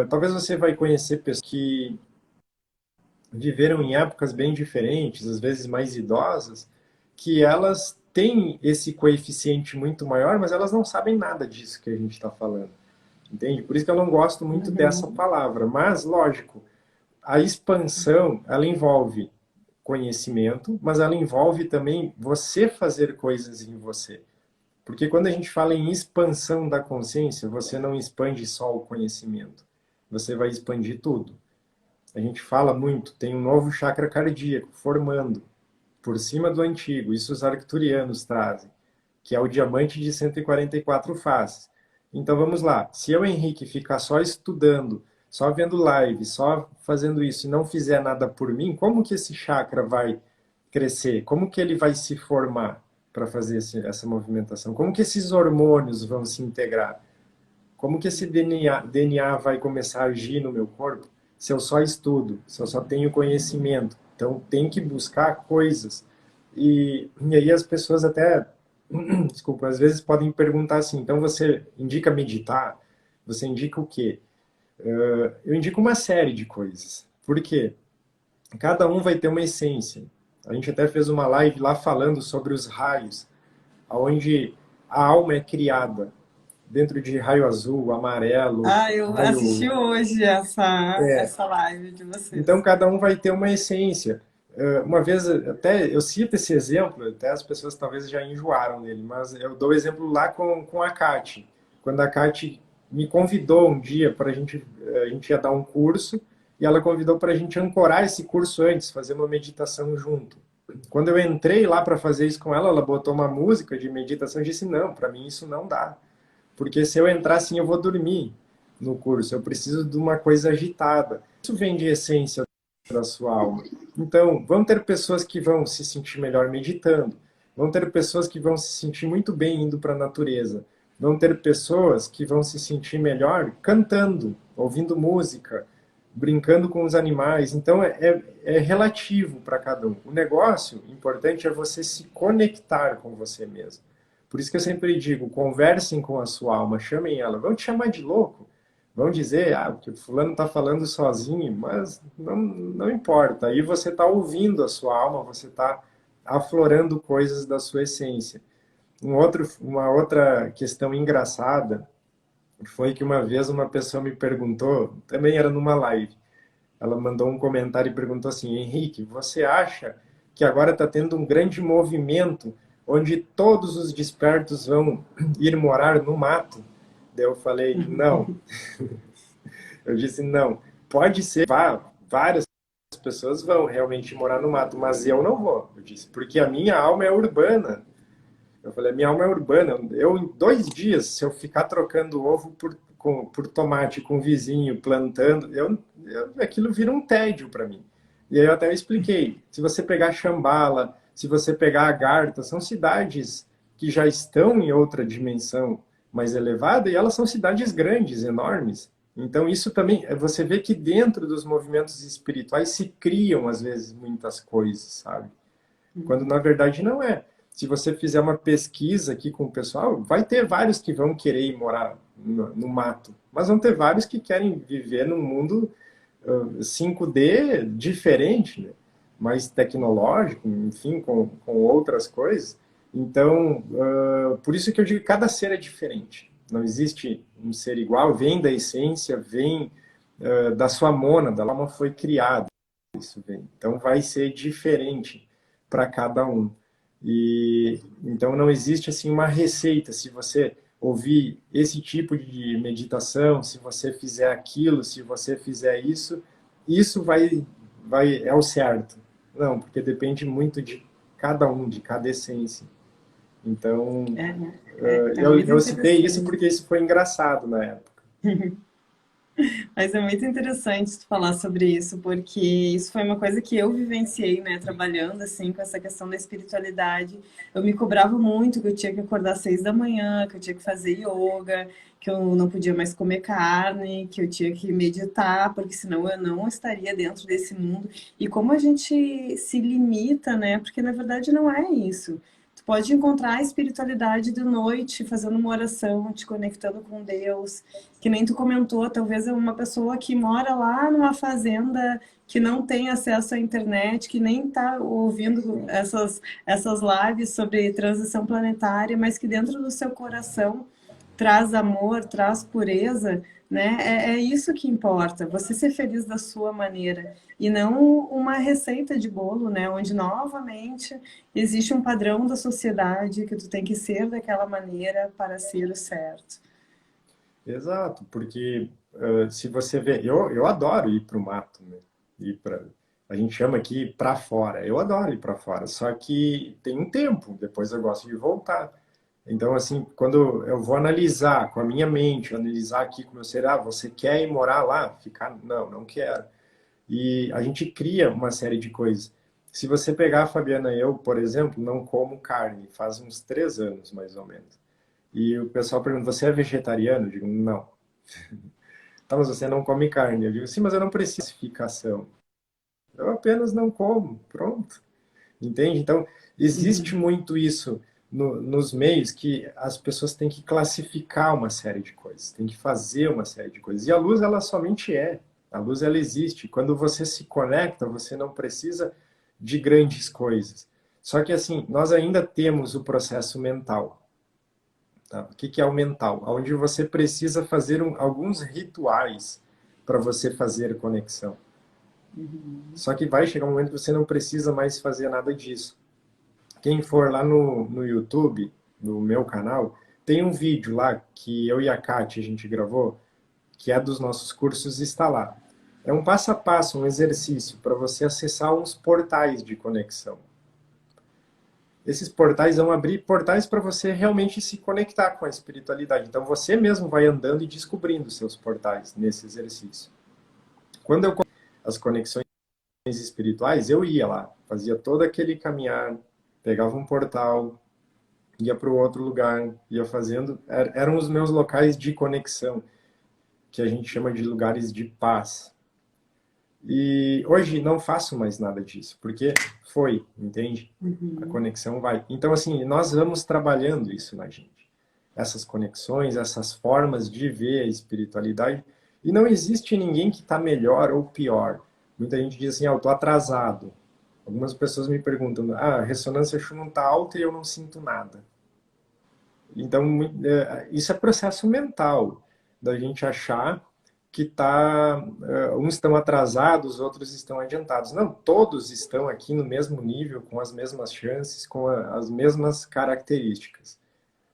talvez você vai conhecer pessoas que viveram em épocas bem diferentes, às vezes mais idosas, que elas têm esse coeficiente muito maior, mas elas não sabem nada disso que a gente está falando. Entende? Por isso que eu não gosto muito dessa Uhum. palavra. Mas, lógico, a expansão, ela envolve conhecimento, mas ela envolve também você fazer coisas em você. Porque quando a gente fala em expansão da consciência, você não expande só o conhecimento. Você vai expandir tudo. A gente fala muito, tem um novo chakra cardíaco formando por cima do antigo, isso os arcturianos trazem, que é o diamante de 144 faces. Então vamos lá, se eu, Henrique, ficar só estudando, só vendo live, só fazendo isso e não fizer nada por mim, como que esse chakra vai crescer? Como que ele vai se formar para fazer essa movimentação? Como que esses hormônios vão se integrar? Como que esse DNA vai começar a agir no meu corpo se eu só estudo, se eu só tenho conhecimento? Então, tem que buscar coisas. E aí as pessoas até, desculpa, às vezes podem perguntar assim, então você indica meditar? Você indica o quê? Eu indico uma série de coisas. Por quê? Cada um vai ter uma essência. A gente até fez uma live lá falando sobre os raios, onde a alma é criada dentro de raio azul, amarelo, Ah, eu assisti raio. hoje essa live de Então, vocês. cada um vai ter uma essência. Uma vez, até eu cito esse exemplo, até as pessoas talvez já enjoaram dele, mas eu dou o exemplo lá com a Kati. Quando a Kati me convidou um dia para a gente ia dar um curso, e ela convidou para a gente ancorar esse curso antes, fazer uma meditação junto. Quando eu entrei lá para fazer isso com ela, ela botou uma música de meditação e disse: Não, para mim isso não dá. Porque se eu entrar assim, eu vou dormir no curso. Eu preciso de uma coisa agitada. Isso vem de essência da sua alma. Então, vão ter pessoas que vão se sentir melhor meditando. Vão ter pessoas que vão se sentir muito bem indo para a natureza. Vão ter pessoas que vão se sentir melhor cantando, ouvindo música, brincando com os animais. Então, é relativo para cada um. O negócio importante é você se conectar com você mesmo. Por isso que eu sempre digo, conversem com a sua alma, chamem ela. Vão te chamar de louco, vão dizer, porque fulano está falando sozinho, mas não importa. Aí você está ouvindo a sua alma, você está aflorando coisas da sua essência. Uma outra questão engraçada foi que uma vez uma pessoa me perguntou, também era numa live, ela mandou um comentário e perguntou assim: Henrique, você acha que agora está tendo um grande movimento onde todos os despertos vão ir morar no mato? Daí eu falei: não. Eu disse: não. Pode ser, várias pessoas vão realmente morar no mato, mas eu não vou. Eu disse: porque a minha alma é urbana. Eu falei: a minha alma é urbana. Eu, em 2 dias, se eu ficar trocando ovo por tomate com o vizinho, plantando, aquilo vira um tédio para mim. E aí eu até expliquei. Se você pegar Shambhala, se você pegar Agartha, são cidades que já estão em outra dimensão mais elevada e elas são cidades grandes, enormes. Então isso também, você vê que dentro dos movimentos espirituais se criam, às vezes, muitas coisas, sabe? Quando na verdade não é. Se você fizer uma pesquisa aqui com o pessoal, vai ter vários que vão querer ir morar no mato, mas vão ter vários que querem viver num mundo 5D diferente, né? Mais tecnológico, enfim, com outras coisas. Então, por isso que eu digo que cada ser é diferente. Não existe um ser igual, vem da essência, vem da sua mônada, a alma foi criada, isso vem. Então vai ser diferente para cada um. E então não existe assim uma receita. Se você ouvir esse tipo de meditação, se você fizer aquilo, se você fizer isso, isso vai é o certo. Não, porque depende muito de cada um, de cada essência. Então, É muito eu citei isso interessante. porque isso foi engraçado na época. Mas é muito interessante tu falar sobre isso, porque isso foi uma coisa que eu vivenciei, né, trabalhando assim com essa questão da espiritualidade. Eu me cobrava muito que eu tinha que acordar às 6 da manhã, que eu tinha que fazer yoga, que eu não podia mais comer carne, que eu tinha que meditar, porque senão eu não estaria dentro desse mundo. E como a gente se limita, né? Porque na verdade não é isso. Tu pode encontrar a espiritualidade de noite, fazendo uma oração, te conectando com Deus, que nem tu comentou, talvez é uma pessoa que mora lá numa fazenda que não tem acesso à internet, que nem está ouvindo essas lives sobre transição planetária, mas que dentro do seu coração traz amor, traz pureza, né? É isso que importa, você ser feliz da sua maneira e não uma receita de bolo, né? Onde novamente existe um padrão da sociedade que tu tem que ser daquela maneira para ser o certo. Exato, porque se você vê, eu adoro ir para o mato, né? Ir pra, a gente chama aqui para fora. Eu adoro ir para fora, só que tem um tempo, depois eu gosto de voltar. Então, assim, quando eu vou analisar com a minha mente, analisar aqui com o meu ser, você quer ir morar lá? Ficar? Não, não quero. E a gente cria uma série de coisas. Se você pegar a Fabiana e eu, por exemplo, não como carne, faz uns 3 anos mais ou menos. E o pessoal pergunta: você é vegetariano? Eu digo: não. Tá, mas você não come carne. Eu digo: sim, mas eu não preciso de classificação. Eu apenas não como, pronto. Entende? Então, existe Uhum. muito isso nos meios que as pessoas têm que classificar uma série de coisas, têm que fazer uma série de coisas. E a luz, ela somente é. A luz, ela existe. Quando você se conecta, você não precisa de grandes coisas. Só que, assim, nós ainda temos o processo mental. Tá? O que é o mental? Onde você precisa fazer alguns rituais para você fazer conexão. Uhum. Só que vai chegar um momento que você não precisa mais fazer nada disso. Quem for lá no YouTube, no meu canal, tem um vídeo lá que eu e a Kátia a gente gravou, que é dos nossos cursos, está lá. É um passo a passo, um exercício para você acessar uns portais de conexão. Esses portais vão abrir portais para você realmente se conectar com a espiritualidade. Então você mesmo vai andando e descobrindo seus portais nesse exercício. Quando eu as conexões espirituais, eu ia lá, fazia todo aquele caminhar, pegava um portal, ia para o outro lugar, ia fazendo. Eram os meus locais de conexão, que a gente chama de lugares de paz. E hoje não faço mais nada disso, porque foi, entende? A Uhum. conexão vai. Então, assim, nós vamos trabalhando isso na gente. Essas conexões, essas formas de ver a espiritualidade. E não existe ninguém que está melhor ou pior. Muita gente diz assim, ah, eu estou atrasado. Algumas pessoas me perguntam, ah, a ressonância não está alta e eu não sinto nada. Então, isso é processo mental, da gente achar que uns estão atrasados, outros estão adiantados. Não, todos estão aqui no mesmo nível, com as mesmas chances, com as mesmas características.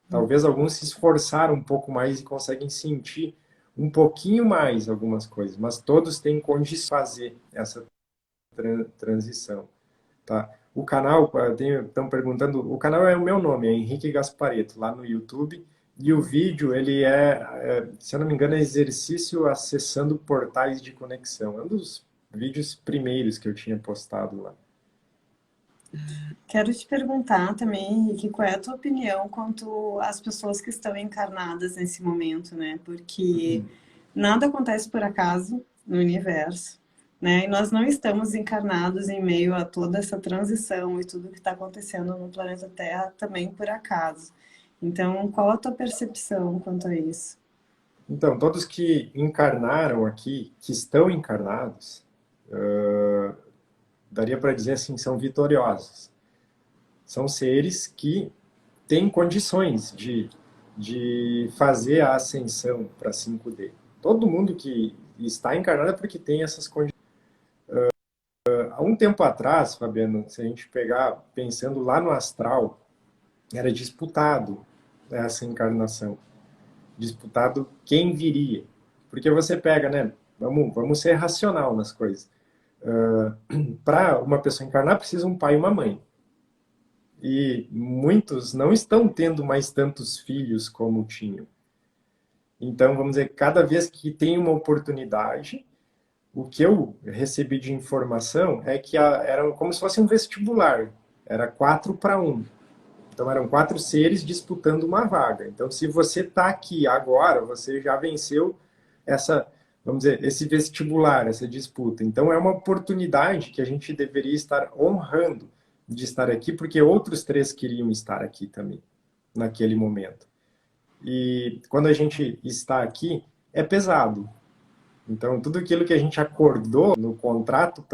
Talvez alguns se esforçaram um pouco mais e conseguem sentir um pouquinho mais algumas coisas, mas todos têm condições de fazer essa transição. Tá? O canal, estão perguntando, o canal é o meu nome, é Henrique Gaspareto, lá no YouTube. E o vídeo, ele se eu não me engano, é exercício acessando portais de conexão. É um dos vídeos primeiros que eu tinha postado lá. Quero te perguntar também, Henrique, qual é a tua opinião quanto às pessoas que estão encarnadas nesse momento, né? Porque nada acontece por acaso no universo, né? E nós não estamos encarnados em meio a toda essa transição e tudo que está acontecendo no planeta Terra também por acaso. Então, qual a tua percepção quanto a isso? Então, todos que encarnaram aqui, que estão encarnados, daria para dizer assim, são vitoriosos. São seres que têm condições de fazer a ascensão para 5D. Todo mundo que está encarnado é porque tem essas condições. Há um tempo atrás, Fabiano, se a gente pegar, pensando lá no astral, era disputado essa encarnação. Disputado quem viria. Porque você pega, né? Vamos ser racional nas coisas. Para uma pessoa encarnar, precisa um pai e uma mãe. E muitos não estão tendo mais tantos filhos como tinham. Então, vamos dizer, cada vez que tem uma oportunidade, o que eu recebi de informação é que era como se fosse um vestibular. Era 4-1. Então, eram 4 seres disputando uma vaga. Então, se você está aqui agora, você já venceu essa, vamos dizer, esse vestibular, essa disputa. Então, é uma oportunidade que a gente deveria estar honrando de estar aqui, porque outros 3 queriam estar aqui também, naquele momento. E quando a gente está aqui, é pesado. Então, tudo aquilo que a gente acordou no contrato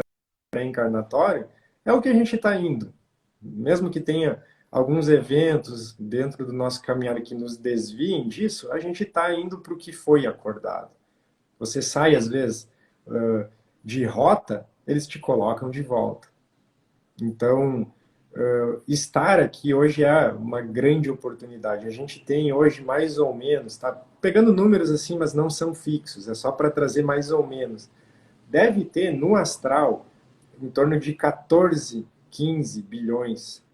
pré-encarnatório é o que a gente está indo. Mesmo que tenha alguns eventos dentro do nosso caminhar que nos desviem disso, a gente está indo para o que foi acordado. Você sai, às vezes, de rota, eles te colocam de volta. Então, estar aqui hoje é uma grande oportunidade. A gente tem hoje mais ou menos, tá pegando números assim, mas não são fixos, é só para trazer mais ou menos. Deve ter no astral em torno de 14, 15 bilhões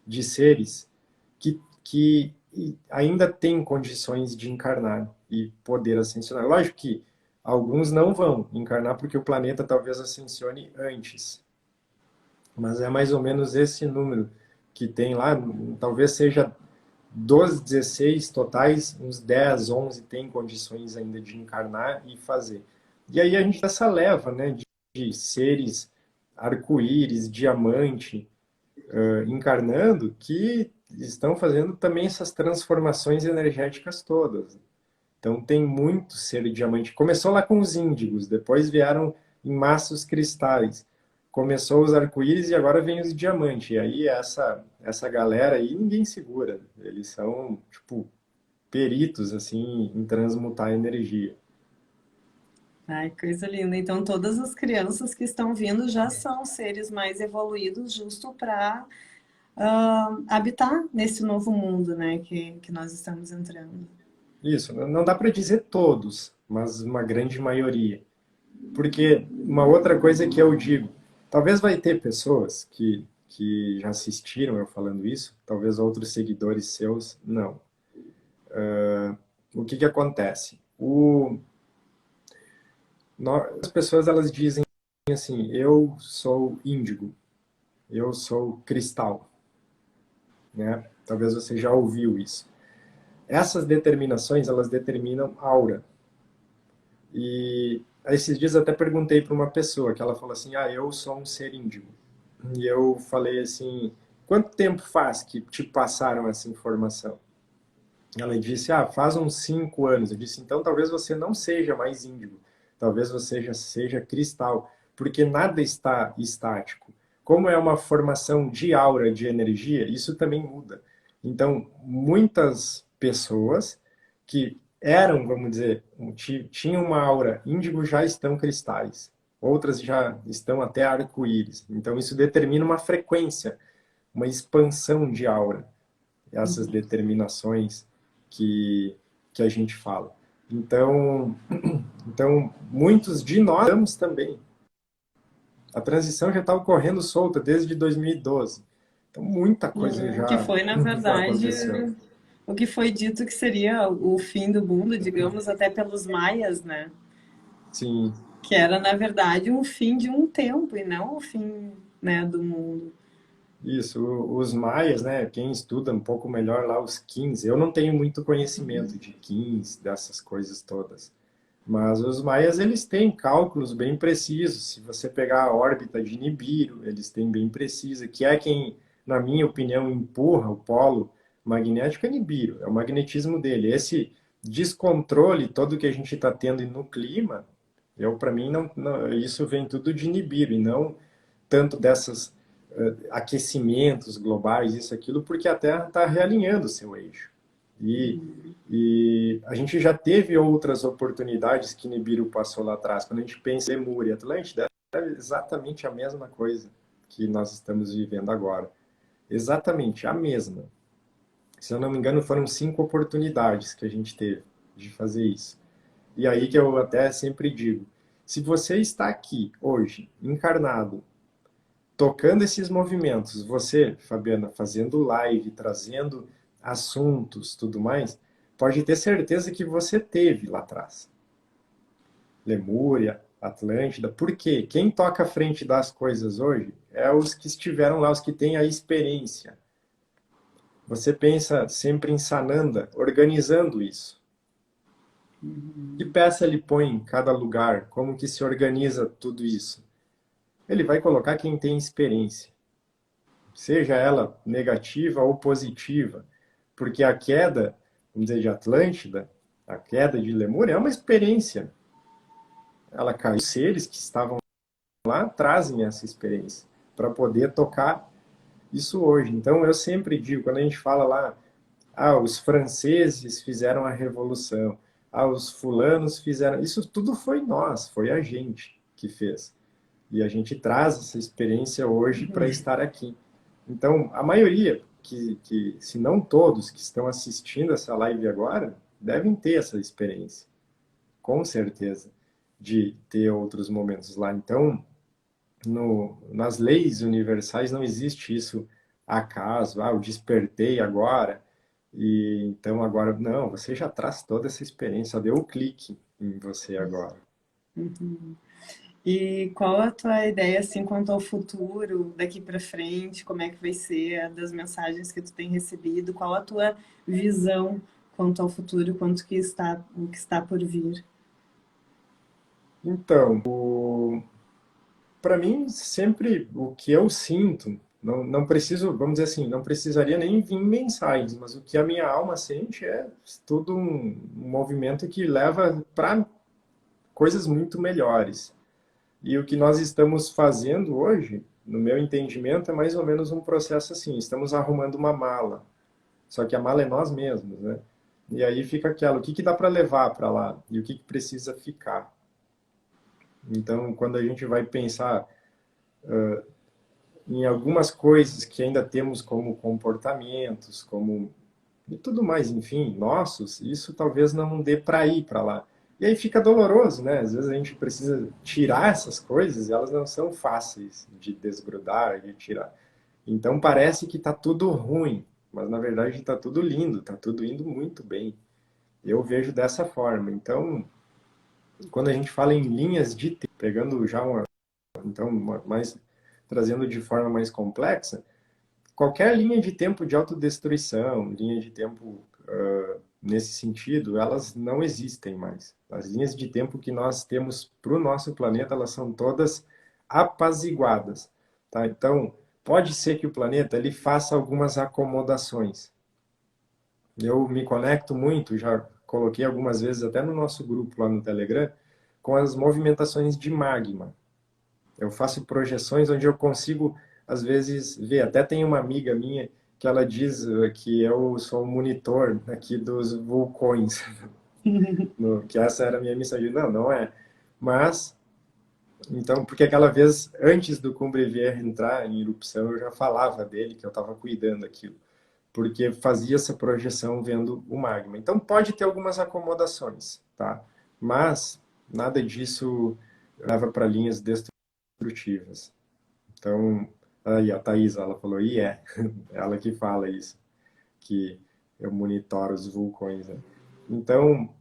de seres que ainda têm condições de encarnar e poder ascensionar. Lógico que alguns não vão encarnar porque o planeta talvez ascensione antes, mas é mais ou menos esse número que tem lá, talvez seja dos 16 totais, uns 10, 11 têm condições ainda de encarnar e fazer. E aí a gente tem essa leva, né, de de seres arco-íris, diamante, encarnando, que estão fazendo também essas transformações energéticas todas. Então tem muito ser de diamante. Começou lá com os índigos, depois vieram em massa os cristais, começou os arco-íris e agora vem os diamantes. E aí essa galera aí ninguém segura. Eles são, tipo, peritos, assim, em transmutar energia. Ai, coisa linda. Então, todas as crianças que estão vindo já são seres mais evoluídos, justo para habitar nesse novo mundo, né, que nós estamos entrando. Isso, não dá para dizer todos, mas uma grande maioria. Porque uma outra coisa que eu digo, talvez vai ter pessoas que já assistiram eu falando isso, talvez outros seguidores seus, não. O que acontece? As pessoas elas dizem assim, eu sou índigo, eu sou cristal, né? Talvez você já ouviu isso. Essas determinações, elas determinam aura. E esses dias até perguntei para uma pessoa, que ela falou assim, eu sou um ser índigo. E eu falei assim, quanto tempo faz que te passaram essa informação? Ela disse, faz uns 5 anos. Eu disse, então talvez você não seja mais índigo, talvez você já seja cristal, porque nada está estático. Como é uma formação de aura, de energia, isso também muda. Então, muitas pessoas que eram, vamos dizer, tinham uma aura índigo já estão cristais. Outras já estão até arco-íris. Então, isso determina uma frequência, uma expansão de aura, essas determinações que a gente fala. Então, muitos de nós estamos também. A transição já está ocorrendo solta desde 2012. Então, muita coisa Que já, foi, na já verdade, aconteceu. o que foi dito que seria o fim do mundo, digamos, até pelos maias, né? Sim, Que era, na verdade, um fim de um tempo e não o fim, né, do mundo. isso. Os maias, né? Quem estuda um pouco melhor lá, os 15. Eu não tenho muito conhecimento de 15, dessas coisas todas. Mas os maias, eles têm cálculos bem precisos. Se você pegar a órbita de Nibiru, eles têm bem precisa, que é quem, na minha opinião, empurra o polo magnético é Nibiru, é o magnetismo dele. Esse descontrole todo que a gente está tendo no clima, para mim, isso vem tudo de Nibiru, e não tanto dessas aquecimentos globais, isso, aquilo, porque a Terra está realinhando o seu eixo. E, e a gente já teve outras oportunidades que Nibiru passou lá atrás. Quando a gente pensa em Lemúria e Atlântida, é exatamente a mesma coisa que nós estamos vivendo agora. Exatamente a mesma. Se eu não me engano, foram 5 oportunidades que a gente teve de fazer isso. E aí que eu até sempre digo, se você está aqui hoje, encarnado, tocando esses movimentos, você, Fabiana, fazendo live, trazendo assuntos, tudo mais, pode ter certeza que você teve lá atrás. Lemúria, Atlântida, porque quem toca à frente das coisas hoje é os que estiveram lá, os que têm a experiência. Você pensa sempre em Sananda, organizando isso. Que peça ele põe em cada lugar? Como que se organiza tudo isso? Ele vai colocar quem tem experiência, seja ela negativa ou positiva, porque a queda, vamos dizer, de Atlântida, a queda de Lemúria é uma experiência. Ela caiu, os seres que estavam lá trazem essa experiência para poder tocar isso hoje. Então eu sempre digo, quando a gente fala lá, os franceses fizeram a revolução, os fulanos fizeram, isso tudo foi nós, foi a gente que fez. E a gente traz essa experiência hoje para estar aqui. Então, a maioria, se não todos que estão assistindo essa live agora, devem ter essa experiência, com certeza, de ter outros momentos lá. Então, nas leis universais não existe isso acaso, eu despertei agora, e então agora, não, você já traz toda essa experiência, só deu um clique em você agora. E qual a tua ideia, assim, quanto ao futuro, daqui para frente? Como é que vai ser das mensagens que tu tem recebido? Qual a tua visão quanto ao futuro, o que está por vir? Então, para mim, sempre o que eu sinto, não preciso, vamos dizer assim, não precisaria nem vir mensagens, mas o que a minha alma sente é todo um movimento que leva para coisas muito melhores. E o que nós estamos fazendo hoje, no meu entendimento, é mais ou menos um processo assim, estamos arrumando uma mala, só que a mala é nós mesmos, né? E aí fica aquela, o que que dá para levar para lá e o que que precisa ficar. Então, quando a gente vai pensar em algumas coisas que ainda temos como comportamentos, como e tudo mais, enfim, nossos, isso talvez não dê para ir para lá. E aí fica doloroso, né? Às vezes a gente precisa tirar essas coisas e elas não são fáceis de desgrudar, de tirar. Então parece que está tudo ruim, mas na verdade está tudo lindo, está tudo indo muito bem. Eu vejo dessa forma. Então, quando a gente fala em linhas de tempo, pegando já mais trazendo de forma mais complexa, qualquer linha de tempo de autodestruição, linha de tempo nesse sentido, elas não existem mais. As linhas de tempo que nós temos para o nosso planeta, elas são todas apaziguadas. Tá? Então, pode ser que o planeta ele faça algumas acomodações. Eu me conecto muito, já coloquei algumas vezes até no nosso grupo lá no Telegram, com as movimentações de magma. Eu faço projeções onde eu consigo, às vezes, ver. Até tem uma amiga minha que ela diz que eu sou um monitor aqui dos vulcões, que essa era a minha missão. Eu digo, não, não é. Mas, então, porque aquela vez, antes do Cumbre entrar em erupção, eu já falava dele, que eu estava cuidando aquilo, porque fazia essa projeção vendo o magma. Então, pode ter algumas acomodações, tá? Mas, nada disso leva para linhas destrutivas. Então, aí a Thaís, ela falou, e é, ela que fala isso, que eu monitoro os vulcões, né? Então,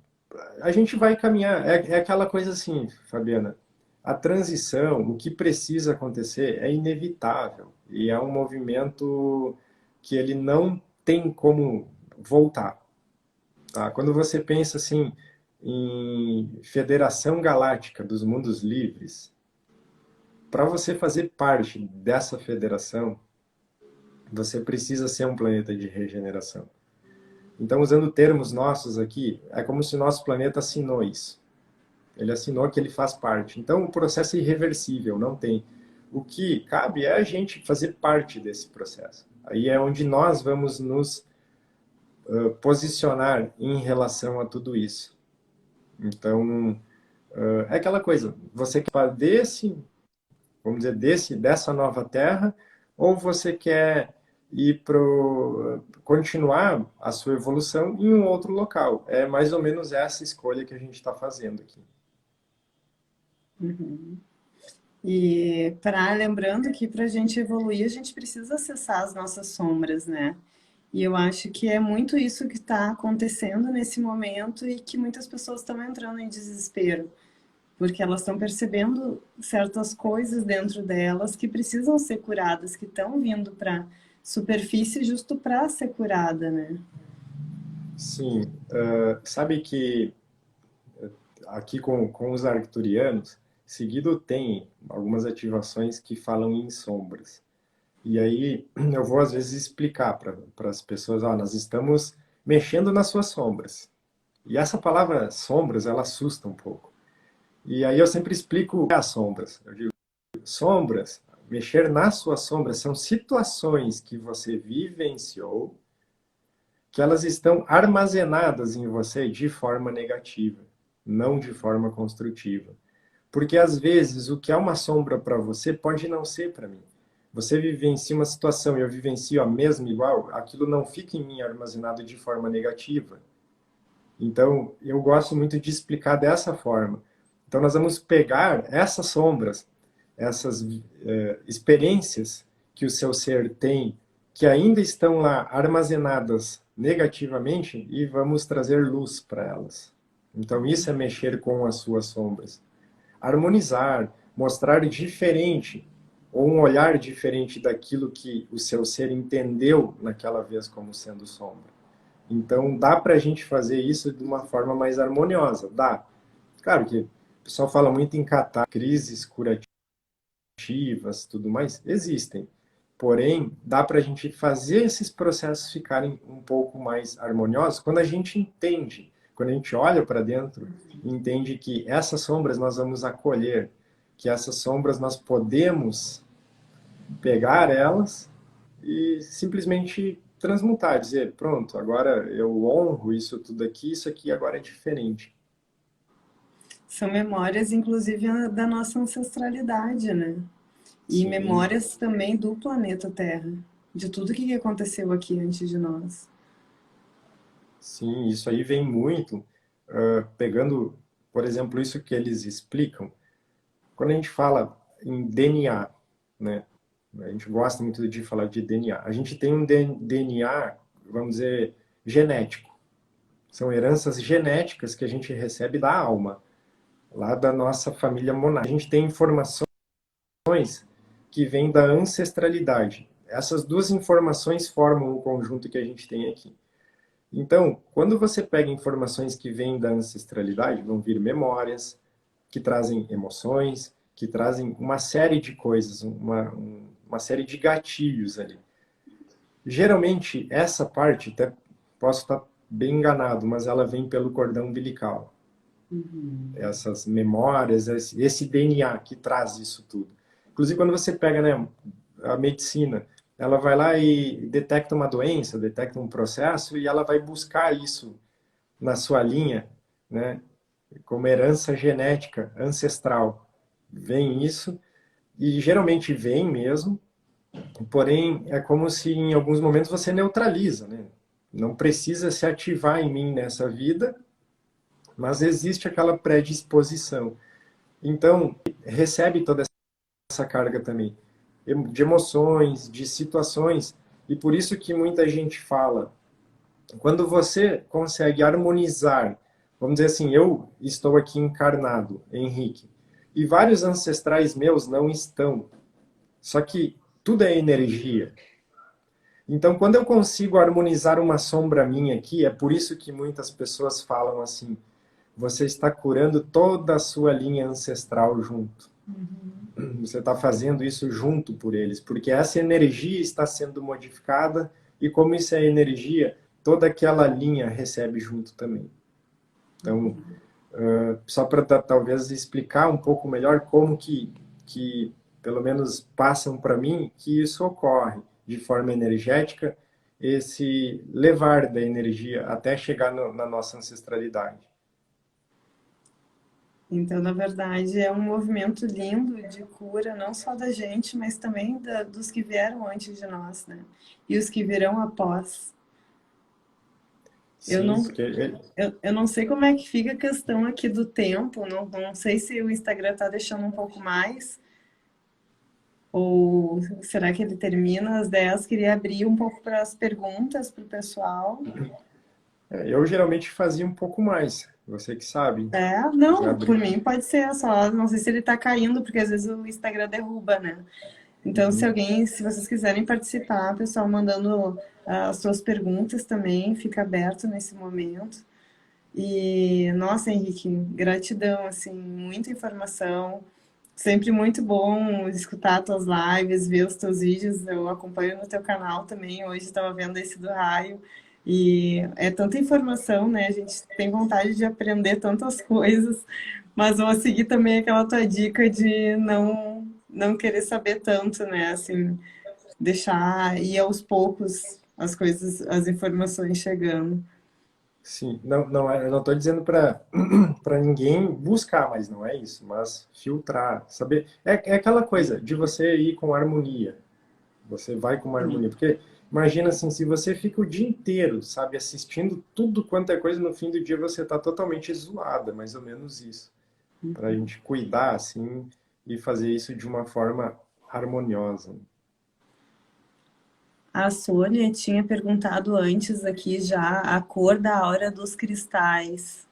a gente vai caminhar, é aquela coisa assim, Fabiana, a transição, o que precisa acontecer é inevitável, e é um movimento que ele não tem como voltar, tá? Quando você pensa assim, em Federação Galáctica dos Mundos Livres, para você fazer parte dessa federação, você precisa ser um planeta de regeneração. Então, usando termos nossos aqui, é como se o nosso planeta assinou isso. Ele assinou que ele faz parte. Então, o processo é irreversível, não tem. O que cabe é a gente fazer parte desse processo. Aí é onde nós vamos nos posicionar em relação a tudo isso. Então, é aquela coisa, você quer desse, vamos dizer, dessa nova terra, ou você quer ir continuar a sua evolução em um outro local. É mais ou menos essa escolha que a gente está fazendo aqui. Uhum. E lembrando que para a gente evoluir, a gente precisa acessar as nossas sombras, né? E eu acho que é muito isso que está acontecendo nesse momento e que muitas pessoas estão entrando em desespero, porque elas estão percebendo certas coisas dentro delas que precisam ser curadas, que estão vindo para superfície justo para ser curada, né? Sim, sabe que aqui com os arcturianos, seguido tem algumas ativações que falam em sombras. E aí eu vou às vezes explicar para as pessoas, nós estamos mexendo nas suas sombras. E essa palavra sombras, ela assusta um pouco. E aí eu sempre explico o que é as sombras. Eu digo, sombras, mexer nas suas sombras são situações que você vivenciou, que elas estão armazenadas em você de forma negativa, não de forma construtiva. Porque às vezes o que é uma sombra para você pode não ser para mim. Você vivencia uma situação e eu vivencio a mesma igual, aquilo não fica em mim armazenado de forma negativa. Então, eu gosto muito de explicar dessa forma. Então, nós vamos pegar essas sombras, essas experiências que o seu ser tem, que ainda estão lá armazenadas negativamente, e vamos trazer luz para elas. Então, isso é mexer com as suas sombras. Harmonizar, mostrar diferente, ou um olhar diferente daquilo que o seu ser entendeu naquela vez como sendo sombra. Então, dá para a gente fazer isso de uma forma mais harmoniosa, dá. Claro que o pessoal fala muito em catar crises curativas, positivas, tudo mais, existem. Porém, dá para a gente fazer esses processos ficarem um pouco mais harmoniosos quando a gente entende, quando a gente olha para dentro e entende que essas sombras nós vamos acolher, que essas sombras nós podemos pegar elas e simplesmente transmutar, dizer, pronto, agora eu honro isso tudo aqui, isso aqui agora é diferente. São memórias, inclusive, da nossa ancestralidade, né? E Sim, memórias também do planeta Terra, de tudo que aconteceu aqui antes de nós. sim, isso aí vem muito, pegando, por exemplo, isso que eles explicam, quando a gente fala em DNA, né? A gente gosta muito de falar de DNA. A gente tem um DNA, vamos dizer, genético. São heranças genéticas que a gente recebe da alma, lá da nossa família monar. A gente tem informações que vêm da ancestralidade. Essas duas informações formam o conjunto que a gente tem aqui. Então, quando você pega informações que vêm da ancestralidade, vão vir memórias, que trazem emoções, que trazem uma série de coisas, uma série de gatilhos ali. Geralmente, essa parte, até posso estar bem enganado, mas ela vem pelo cordão umbilical. Essas memórias, esse DNA que traz isso tudo. Inclusive, quando você pega, né, a medicina, ela vai lá e detecta uma doença, detecta um processo e ela vai buscar isso na sua linha, né, como herança genética ancestral. Vem isso, e geralmente vem mesmo, porém é como se em alguns momentos você neutraliza, né? Não precisa se ativar em mim nessa vida, mas existe aquela predisposição. Então, recebe toda essa carga também de emoções, de situações, e por isso que muita gente fala, quando você consegue harmonizar, vamos dizer assim, eu estou aqui encarnado, Henrique, e vários ancestrais meus não estão, só que tudo é energia. Então, quando eu consigo harmonizar uma sombra minha aqui, é por isso que muitas pessoas falam assim: você está curando toda a sua linha ancestral junto. Você está fazendo isso junto por eles, porque essa energia está sendo modificada e como isso é energia, toda aquela linha recebe junto também. Então, só para talvez explicar um pouco melhor como que pelo menos passam para mim que isso ocorre de forma energética, esse levar da energia até chegar na nossa ancestralidade. Então, na verdade, é um movimento lindo de cura, não só da gente, mas também dos que vieram antes de nós, né? E os que virão após. Eu Sim, não, porque eu não sei como é que fica a questão aqui do tempo, não sei se o Instagram está deixando um pouco mais, ou será que ele termina às 10? Queria abrir um pouco para as perguntas para o pessoal. eu geralmente fazia um pouco mais, você que sabe. É, Já não, por abri. mim pode ser só, não sei se ele está caindo, porque às vezes o Instagram derruba, né? Então, se Uhum. alguém, se vocês quiserem participar, pessoal, mandando as suas perguntas também, fica aberto nesse momento. E, nossa, Henrique, gratidão, assim, muita informação. Sempre muito bom escutar tuas lives, ver os teus vídeos. Eu acompanho no teu canal também. Hoje estava vendo esse do raio. E é tanta informação, né? A gente tem vontade de aprender tantas coisas, mas vou seguir também aquela tua dica de não querer saber tanto, né? Assim, deixar ir aos poucos as coisas, as informações chegando. Sim, não, não, eu não estou dizendo para para ninguém buscar, mas não é isso, mas filtrar, saber. É aquela coisa de você ir com harmonia. Você vai com uma harmonia. Porque imagina assim, se você fica o dia inteiro, sabe, assistindo tudo quanto é coisa, no fim do dia você está totalmente zoada, mais ou menos isso. Para a gente cuidar, assim, e fazer isso de uma forma harmoniosa. A Sônia tinha perguntado antes aqui já a cor da aura dos cristais.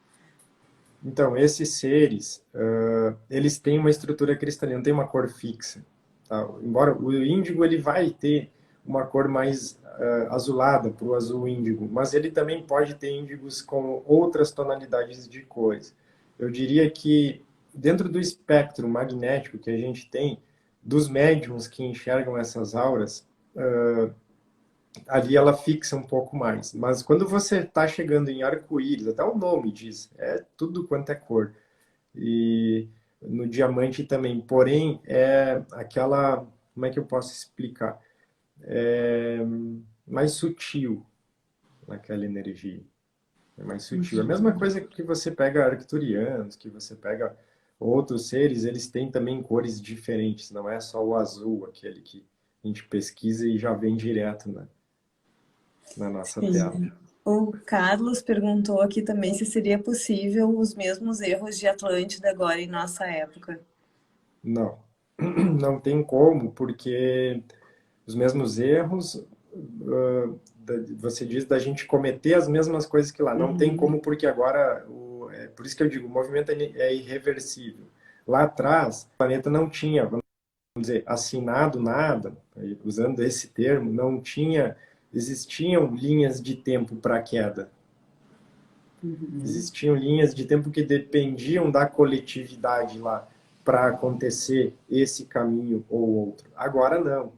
Então, esses seres, eles têm uma estrutura cristalina, não tem uma cor fixa. Tá? Embora o índigo ele vai ter uma cor mais azulada para o azul índigo, mas ele também pode ter índigos com outras tonalidades de cores. Eu diria que dentro do espectro magnético que a gente tem, dos médiums que enxergam essas auras, ali ela fixa um pouco mais. Mas quando você está chegando em arco-íris, até o nome diz, é tudo quanto é cor. E no diamante também. Porém, é aquela, como é que eu posso explicar? É mais sutil naquela energia. É mais sutil. É a mesma coisa que você pega arcturianos, que você pega outros seres, eles têm também cores diferentes, não é só o azul, aquele que a gente pesquisa e já vem direto na nossa tela. Sim. O Carlos perguntou aqui também se seria possível os mesmos erros de Atlântida agora em nossa época. Não, não tem como, porque os mesmos erros, você diz da gente cometer as mesmas coisas que lá. Não tem como, porque agora, por isso que eu digo, o movimento é irreversível. Lá atrás, o planeta não tinha, vamos dizer, assinado nada, usando esse termo, não tinha, existiam linhas de tempo para a queda. Existiam linhas de tempo que dependiam da coletividade lá para acontecer esse caminho ou outro. Agora não.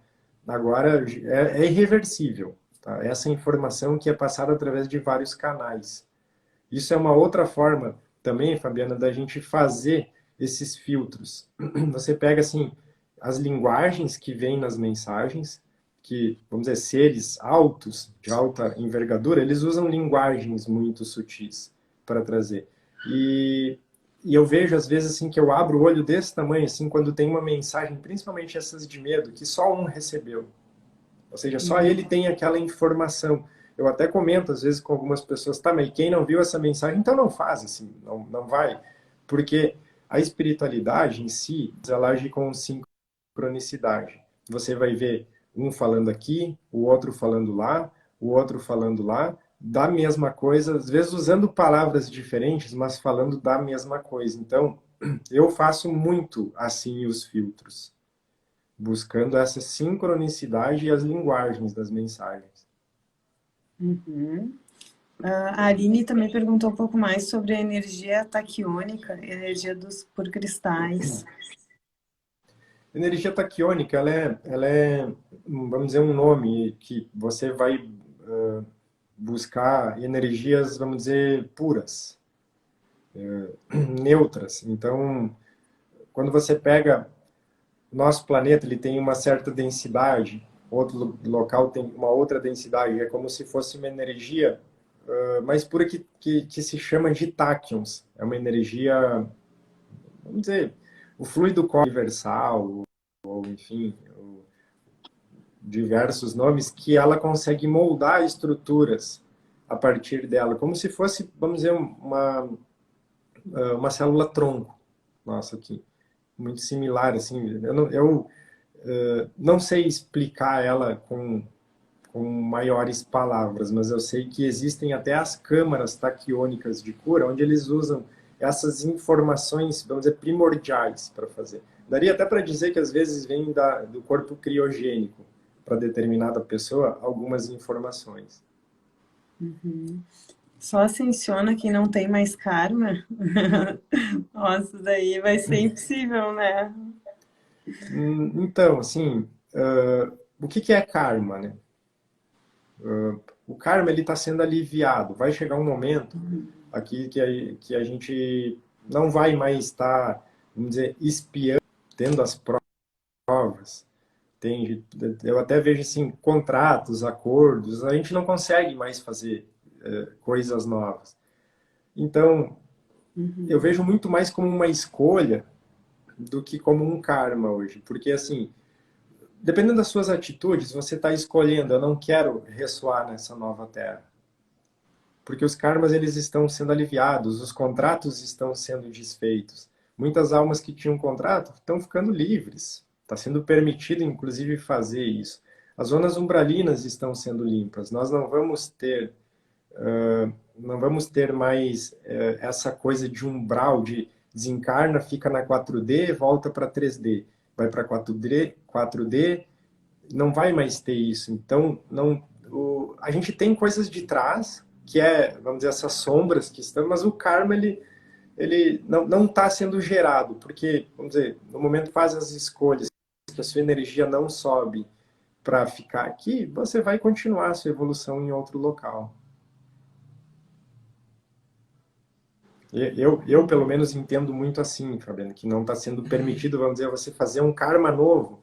Agora é irreversível. Tá? Essa informação que é passada através de vários canais. Isso é uma outra forma também, Fabiana, da gente fazer esses filtros. Você pega assim as linguagens que vêm nas mensagens, que, vamos dizer, seres altos, de alta envergadura, eles usam linguagens muito sutis para trazer. E eu vejo, às vezes, assim, que eu abro o olho desse tamanho, assim, quando tem uma mensagem, principalmente essas de medo, que só um recebeu. Ou seja, só ele tem aquela informação. Eu até comento, às vezes, com algumas pessoas, tá, mas quem não viu essa mensagem, então não faz, assim, não vai. Porque a espiritualidade em si, ela age com sincronicidade. Você vai ver um falando aqui, o outro falando lá, o outro falando lá, da mesma coisa, às vezes usando palavras diferentes, mas falando da mesma coisa. Então, eu faço muito assim os filtros, buscando essa sincronicidade e as linguagens das mensagens. A Aline também perguntou um pouco mais sobre a energia taquiônica, energia por cristais. A energia taquiônica, ela é, vamos dizer, um nome que você vai buscar energias, vamos dizer, puras, neutras. Então, quando você pega nosso planeta, ele tem uma certa densidade, outro local tem uma outra densidade, é como se fosse uma energia mais pura que se chama de táquions. É uma energia, vamos dizer, o fluido universal, ou enfim, diversos nomes, que ela consegue moldar estruturas a partir dela, como se fosse, vamos dizer, uma célula tronco, nossa, aqui, muito similar, assim, eu não sei explicar ela com maiores palavras, mas eu sei que existem até as câmaras taquiônicas de cura, onde eles usam essas informações, vamos dizer, primordiais para fazer. Daria até para dizer que às vezes vem do corpo criogênico para determinada pessoa algumas informações. Só ascensiona quem não tem mais karma? Nossa, daí vai ser impossível, né? Então, assim, o que é karma, né? O karma ele está sendo aliviado. Vai chegar um momento aqui que a gente não vai mais estar, vamos dizer, espiando, tendo as provas. Eu até vejo assim, contratos, acordos, a gente não consegue mais fazer coisas novas. Então, eu vejo muito mais como uma escolha do que como um karma hoje. Porque, assim, dependendo das suas atitudes, você está escolhendo, eu não quero ressoar nessa nova terra. Porque os karmas eles estão sendo aliviados, os contratos estão sendo desfeitos. Muitas almas que tinham contrato estão ficando livres. Está sendo permitido, inclusive, fazer isso. As zonas umbralinas estão sendo limpas. Nós não vamos ter mais essa coisa de umbral, de desencarna, fica na 4D, volta para 3D, vai para 4D, não vai mais ter isso. Então, a gente tem coisas de trás, que vamos dizer, essas sombras que estão, mas o karma, ele não está sendo gerado, porque, vamos dizer, no momento faz as escolhas que a sua energia não sobe para ficar aqui, você vai continuar a sua evolução em outro local. Eu, pelo menos, entendo muito assim, Fabiana, que não está sendo permitido, vamos dizer, você fazer um karma novo,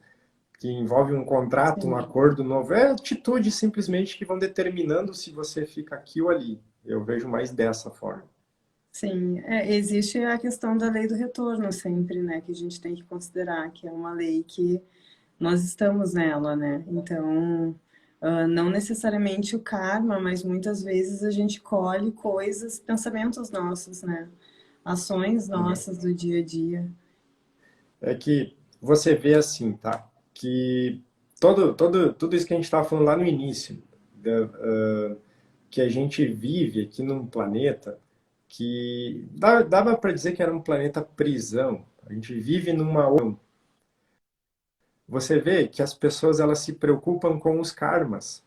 que envolve um contrato, um Sim. acordo novo. É atitudes simplesmente que vão determinando se você fica aqui ou ali. Eu vejo mais dessa forma. Sim, existe a questão da lei do retorno sempre, né, que a gente tem que considerar, que é uma lei que nós estamos nela, né? Então, não necessariamente o karma, mas muitas vezes a gente colhe coisas, pensamentos nossos, né? Ações nossas do dia a dia. É que você vê assim, tá? Que tudo isso que a gente estava falando lá no início, que a gente vive aqui num planeta que dava para dizer que era um planeta prisão. A gente vive numa. Você vê que as pessoas elas se preocupam com os karmas.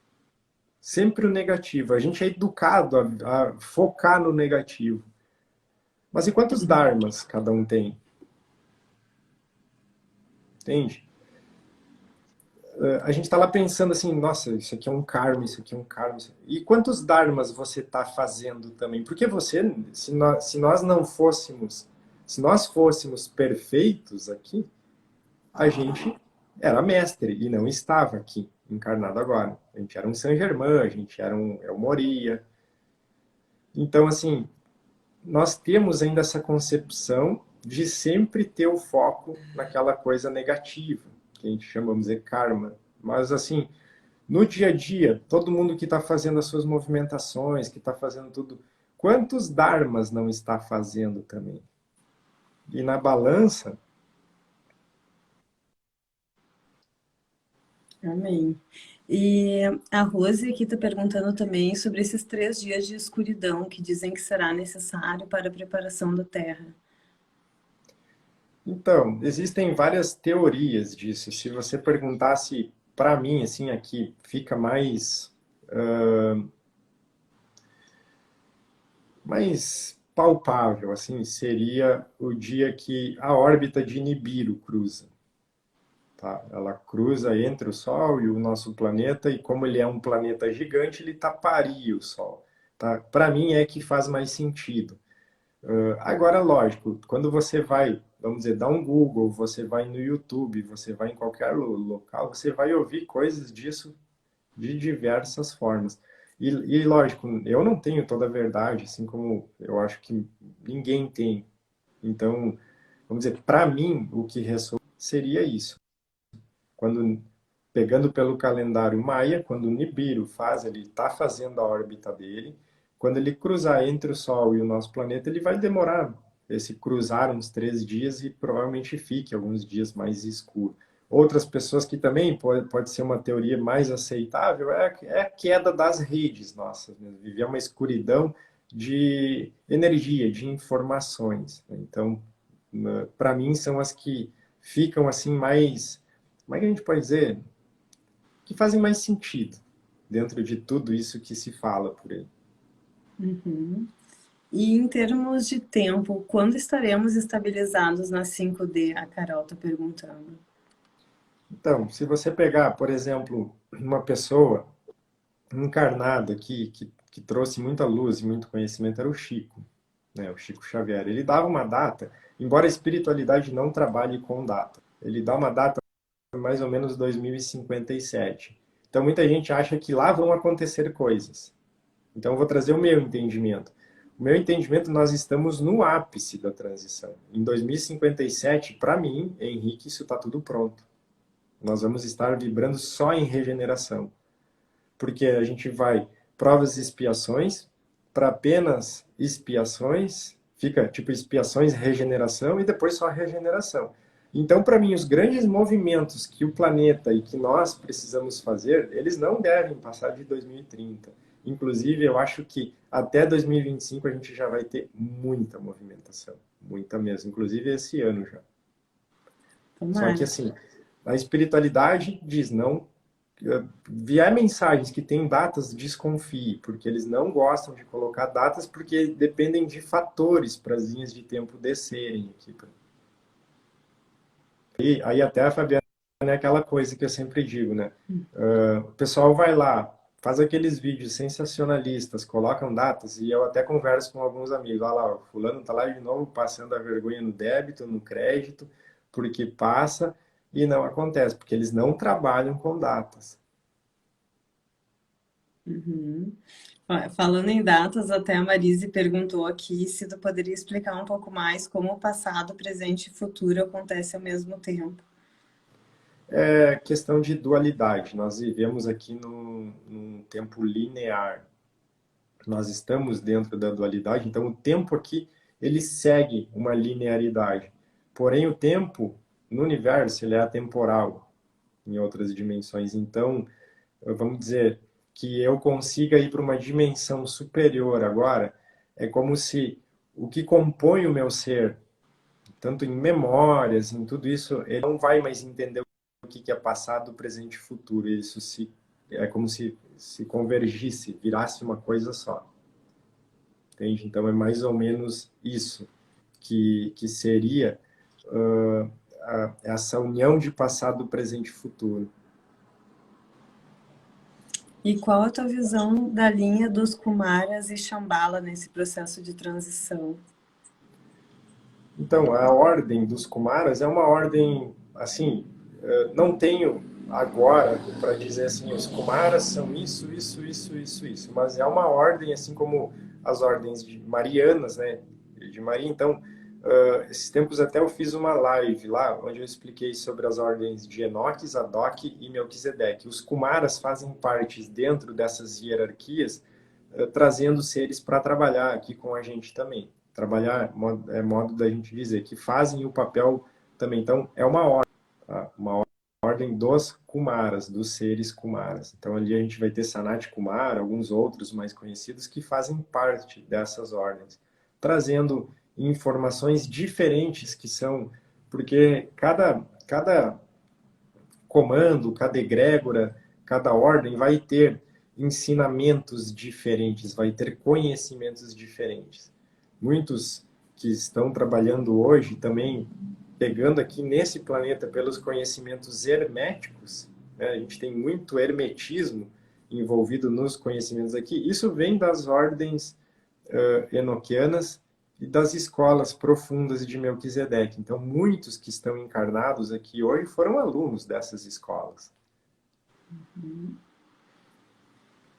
Sempre o negativo. A gente é educado a focar no negativo. Mas e quantos dharmas cada um tem? Entende? A gente está lá pensando assim, nossa, isso aqui é um karma, isso aqui é um karma. E quantos dharmas você está fazendo também? Porque você, se nós não fôssemos, se nós fôssemos perfeitos aqui, a gente era mestre e não estava aqui, encarnado agora. A gente era um Saint-Germain, a gente era um Moria. Então, assim, nós temos ainda essa concepção de sempre ter o foco naquela coisa negativa, que a gente chama, vamos dizer, karma. Mas, assim, no dia a dia, todo mundo que está fazendo as suas movimentações, que está fazendo tudo, quantos dharmas não está fazendo também? E na balança, Amém. E a Rose aqui está perguntando também sobre esses 3 dias de escuridão que dizem que será necessário para a preparação da Terra. então, existem várias teorias disso. Se você perguntasse para mim, assim, aqui fica mais palpável, assim, seria o dia que a órbita de Nibiru cruza. Tá? Ela cruza entre o Sol e o nosso planeta, e como ele é um planeta gigante, ele taparia o Sol. Tá? Para mim é que faz mais sentido. Agora, lógico, quando você vai, vamos dizer, dar um Google, você vai no YouTube, você vai em qualquer local, você vai ouvir coisas disso de diversas formas. Lógico, eu não tenho toda a verdade, assim como eu acho que ninguém tem. Então, vamos dizer, para mim, o que ressoa seria isso. Quando, pegando pelo calendário maia, quando o Nibiru faz, ele está fazendo a órbita dele, quando ele cruzar entre o Sol e o nosso planeta, ele vai demorar esse cruzar uns 3 dias e provavelmente fique alguns dias mais escuro. Outras pessoas que também pode ser uma teoria mais aceitável é a queda das redes nossas, né? Viver uma escuridão de energia, de informações. Então, para mim, são as que ficam assim mais, como é que a gente pode dizer? Que fazem mais sentido dentro de tudo isso que se fala por aí. E em termos de tempo, quando estaremos estabilizados na 5D? A Carol está perguntando. Então, se você pegar, por exemplo, uma pessoa encarnada que trouxe muita luz e muito conhecimento, era o Chico, né? O Chico Xavier. Ele dava uma data, embora a espiritualidade não trabalhe com data, ele dá uma data mais ou menos 2057. Então, muita gente acha que lá vão acontecer coisas. Então, eu vou trazer o meu entendimento. O meu entendimento, nós estamos no ápice da transição. Em 2057, para mim, Henrique, isso está tudo pronto. Nós vamos estar vibrando só em regeneração. Porque a gente vai provas e expiações, para apenas expiações, fica tipo expiações, regeneração e depois só regeneração. Então, para mim, os grandes movimentos que o planeta e que nós precisamos fazer, eles não devem passar de 2030. Inclusive, eu acho que até 2025 a gente já vai ter muita movimentação, muita mesmo, inclusive esse ano já. Só que Tomara. assim, a espiritualidade diz não, vier mensagens que têm datas, desconfie, porque eles não gostam de colocar datas porque dependem de fatores para as linhas de tempo descerem aqui. E aí até a Fabiana é aquela coisa que eu sempre digo, né? O pessoal vai lá, faz aqueles vídeos sensacionalistas, colocam datas, e eu até converso com alguns amigos. Olha lá, o fulano tá lá de novo passando a vergonha no débito, no crédito, porque passa e não acontece, porque eles não trabalham com datas. Uhum. Falando em datas, até a Marise perguntou aqui se tu poderia explicar um pouco mais como o passado, presente e futuro acontecem ao mesmo tempo. É questão de dualidade. Nós vivemos aqui num tempo linear. Nós estamos dentro da dualidade, então o tempo aqui ele segue uma linearidade. Porém, o tempo no universo ele é atemporal em outras dimensões. Então, vamos dizer que eu consiga ir para uma dimensão superior agora, é como se o que compõe o meu ser, tanto em memórias, em tudo isso, ele não vai mais entender o que é passado, presente e futuro. Isso é como se convergisse, virasse uma coisa só. Entende? Então é mais ou menos isso que seria essa união de passado, presente e futuro. E qual a tua visão da linha dos Kumaras e Shambhala nesse processo de transição? Então, a ordem dos Kumaras é uma ordem, assim, não tenho agora para dizer assim, os Kumaras são isso, mas é uma ordem, assim como as ordens de Marianas, né, de Maria. Então, esses tempos até eu fiz uma live lá, onde eu expliquei sobre as ordens de Enoque, Zadok e Melquisedeque. Os Kumaras fazem parte dentro dessas hierarquias, trazendo seres para trabalhar aqui com a gente também. Trabalhar é modo da gente dizer, que fazem o papel também. Então, é uma ordem, tá? Uma ordem dos Kumaras, dos seres Kumaras. Então, ali a gente vai ter Sanat Kumara, alguns outros mais conhecidos que fazem parte dessas ordens, trazendo informações diferentes que são, porque cada comando, cada egrégora, cada ordem vai ter ensinamentos diferentes, vai ter conhecimentos diferentes. Muitos que estão trabalhando hoje também pegando aqui nesse planeta pelos conhecimentos herméticos, né? A gente tem muito hermetismo envolvido nos conhecimentos aqui. Isso vem das ordens enoquianas e das escolas profundas de Melquisedeque. Então, muitos que estão encarnados aqui hoje foram alunos dessas escolas.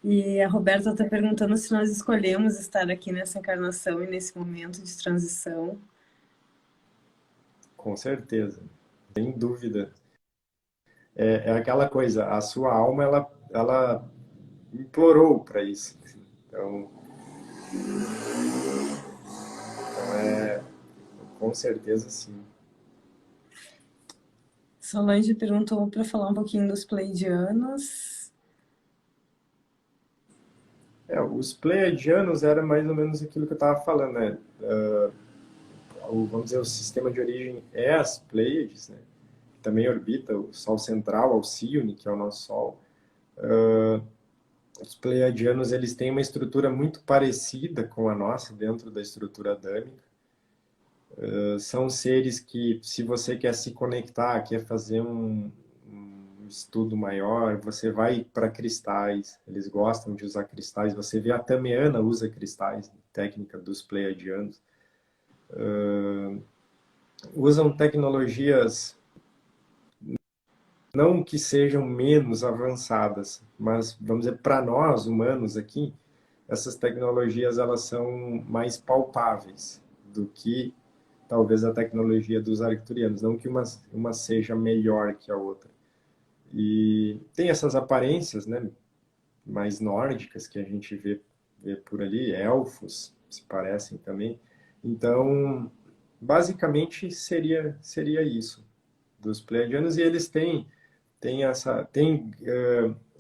E a Roberta está perguntando se nós escolhemos estar aqui nessa encarnação e nesse momento de transição. Com certeza, sem dúvida. É aquela coisa, a sua alma, ela implorou para isso. Então, com certeza, sim. Solange perguntou para falar um pouquinho dos pleidianos. Os pleiadianos era mais ou menos aquilo que eu estava falando, né? Vamos dizer, o sistema de origem é as Pleiades, né? Também orbita o Sol central, Alcíone, que é o nosso Sol. Os pleiadianos eles têm uma estrutura muito parecida com a nossa dentro da estrutura adâmica. São seres que, se você quer se conectar, quer fazer um estudo maior, você vai para cristais. Eles gostam de usar cristais. Você vê a Tameana usa cristais, técnica dos pleiadianos. Usam tecnologias não que sejam menos avançadas, mas vamos dizer para nós humanos aqui, essas tecnologias elas são mais palpáveis do que talvez a tecnologia dos arcturianos, não que uma seja melhor que a outra. E tem essas aparências, né, mais nórdicas que a gente vê por ali, elfos se parecem também. Então, basicamente seria isso dos pleiadianos e eles têm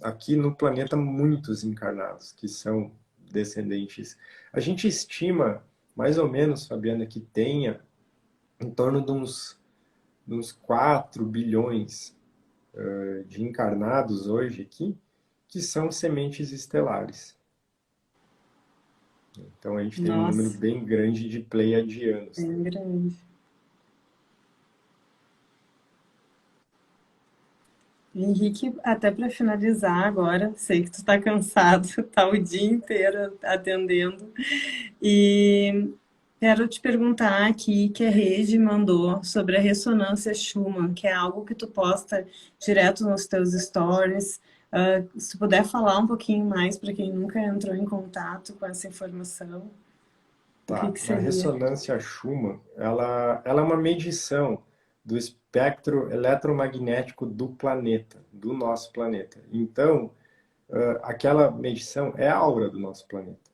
aqui no planeta muitos encarnados que são descendentes. A gente estima mais ou menos, Fabiana, que tenha em torno de uns 4 bilhões de encarnados hoje aqui, que são sementes estelares. Então a gente tem um número Nossa, bem grande de pleiadianos. bem grande. Henrique, até para finalizar agora, sei que tu tá cansado, tá o dia inteiro atendendo, e quero te perguntar aqui que a Rede mandou sobre a ressonância Schumann, que é algo que tu posta direto nos teus stories. Se tu puder falar um pouquinho mais para quem nunca entrou em contato com essa informação, o que Tá, que a seria? ressonância Schumann, ela é uma medição do espectro eletromagnético do planeta, do nosso planeta. Então, aquela medição é a aura do nosso planeta.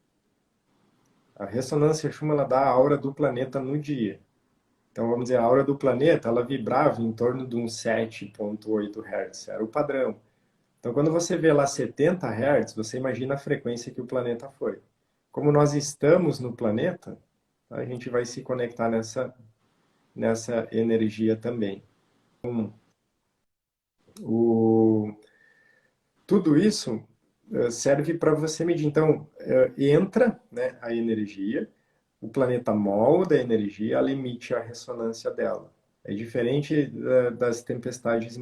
A ressonância Schumann, ela dá a aura do planeta no dia. Então, vamos dizer, a aura do planeta, ela vibrava em torno de uns 7,8 Hz, era o padrão. Então, quando você vê lá 70 Hz, você imagina a frequência que o planeta foi. Como nós estamos no planeta, a gente vai se conectar nessa energia também. O, tudo isso serve para você medir. Então, entra, né, a energia, o planeta molda a energia, ela emite a ressonância dela. É diferente das tempestades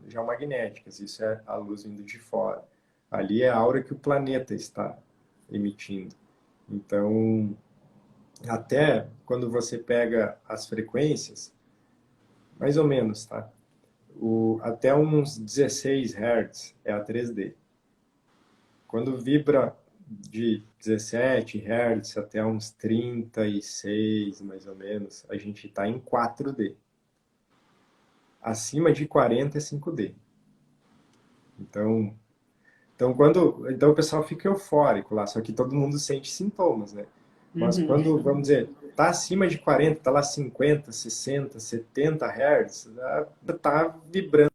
geomagnéticas, isso é a luz vindo de fora. Ali é a aura que o planeta está emitindo. Então, até quando você pega as frequências, mais ou menos, tá? Até uns 16 Hz é a 3D. Quando vibra de 17 Hz até uns 36, mais ou menos, a gente está em 4D. Acima de 40 é 5D. Então, então o pessoal fica eufórico lá, só que todo mundo sente sintomas, né? Mas Uhum. quando, vamos dizer, tá acima de 40, tá lá 50, 60, 70 Hz, tá vibrando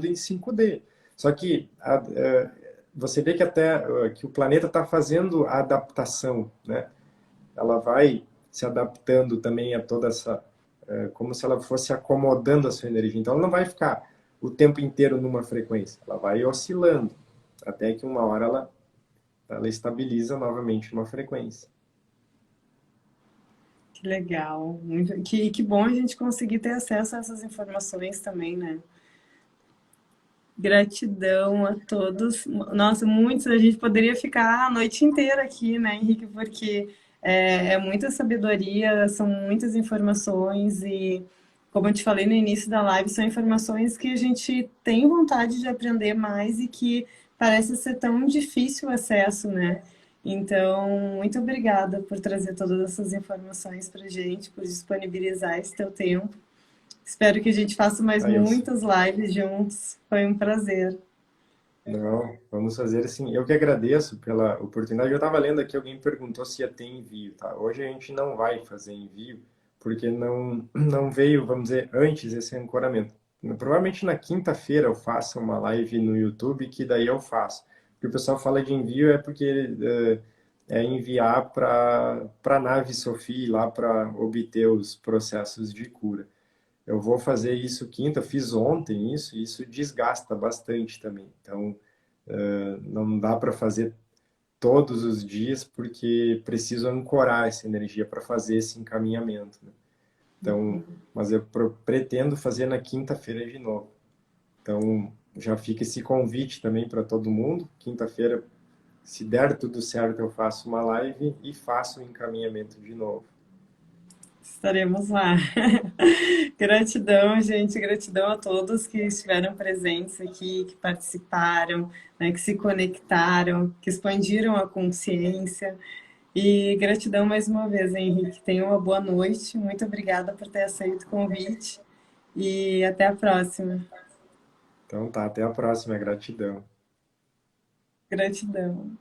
em 5D. Só que você vê que até que o planeta está fazendo a adaptação, né? Ela vai se adaptando também a toda essa, como se ela fosse acomodando a sua energia. Então, ela não vai ficar o tempo inteiro numa frequência, ela vai oscilando, até que uma hora ela estabiliza novamente numa frequência. Que legal. Que bom a gente conseguir ter acesso a essas informações também, né? Gratidão a todos. Nossa, muitos, a gente poderia ficar a noite inteira aqui, né, Henrique? Porque é muita sabedoria, são muitas informações e, como eu te falei no início da live, são informações que a gente tem vontade de aprender mais e que parece ser tão difícil o acesso, né? Então, muito obrigada por trazer todas essas informações para gente, por disponibilizar esse teu tempo. Espero que a gente faça mais Aí eu, muitas lives juntos. Foi um prazer. não, vamos fazer assim. Eu que agradeço pela oportunidade. Eu estava lendo aqui, alguém perguntou se ia ter envio, tá? Hoje a gente não vai fazer envio, porque não veio, vamos dizer, antes esse ancoramento. Provavelmente na quinta-feira eu faço uma live no YouTube, que daí eu faço. Porque o pessoal fala de envio é porque é enviar para a nave Sophie lá para obter os processos de cura. Eu vou fazer isso quinta, fiz ontem isso, e isso desgasta bastante também. Então, não dá para fazer todos os dias porque preciso ancorar essa energia para fazer esse encaminhamento, né? Então, mas eu pretendo fazer na quinta-feira de novo. Então, já fica esse convite também para todo mundo. Quinta-feira, se der tudo certo, eu faço uma live e faço o encaminhamento de novo. Estaremos lá. Gratidão, gente. Gratidão a todos que estiveram presentes aqui, que participaram, né, que se conectaram, que expandiram a consciência. E gratidão mais uma vez, Henrique. Tenha uma boa noite. Muito obrigada por ter aceito o convite. E até a próxima. Então tá, até a próxima, gratidão. Gratidão.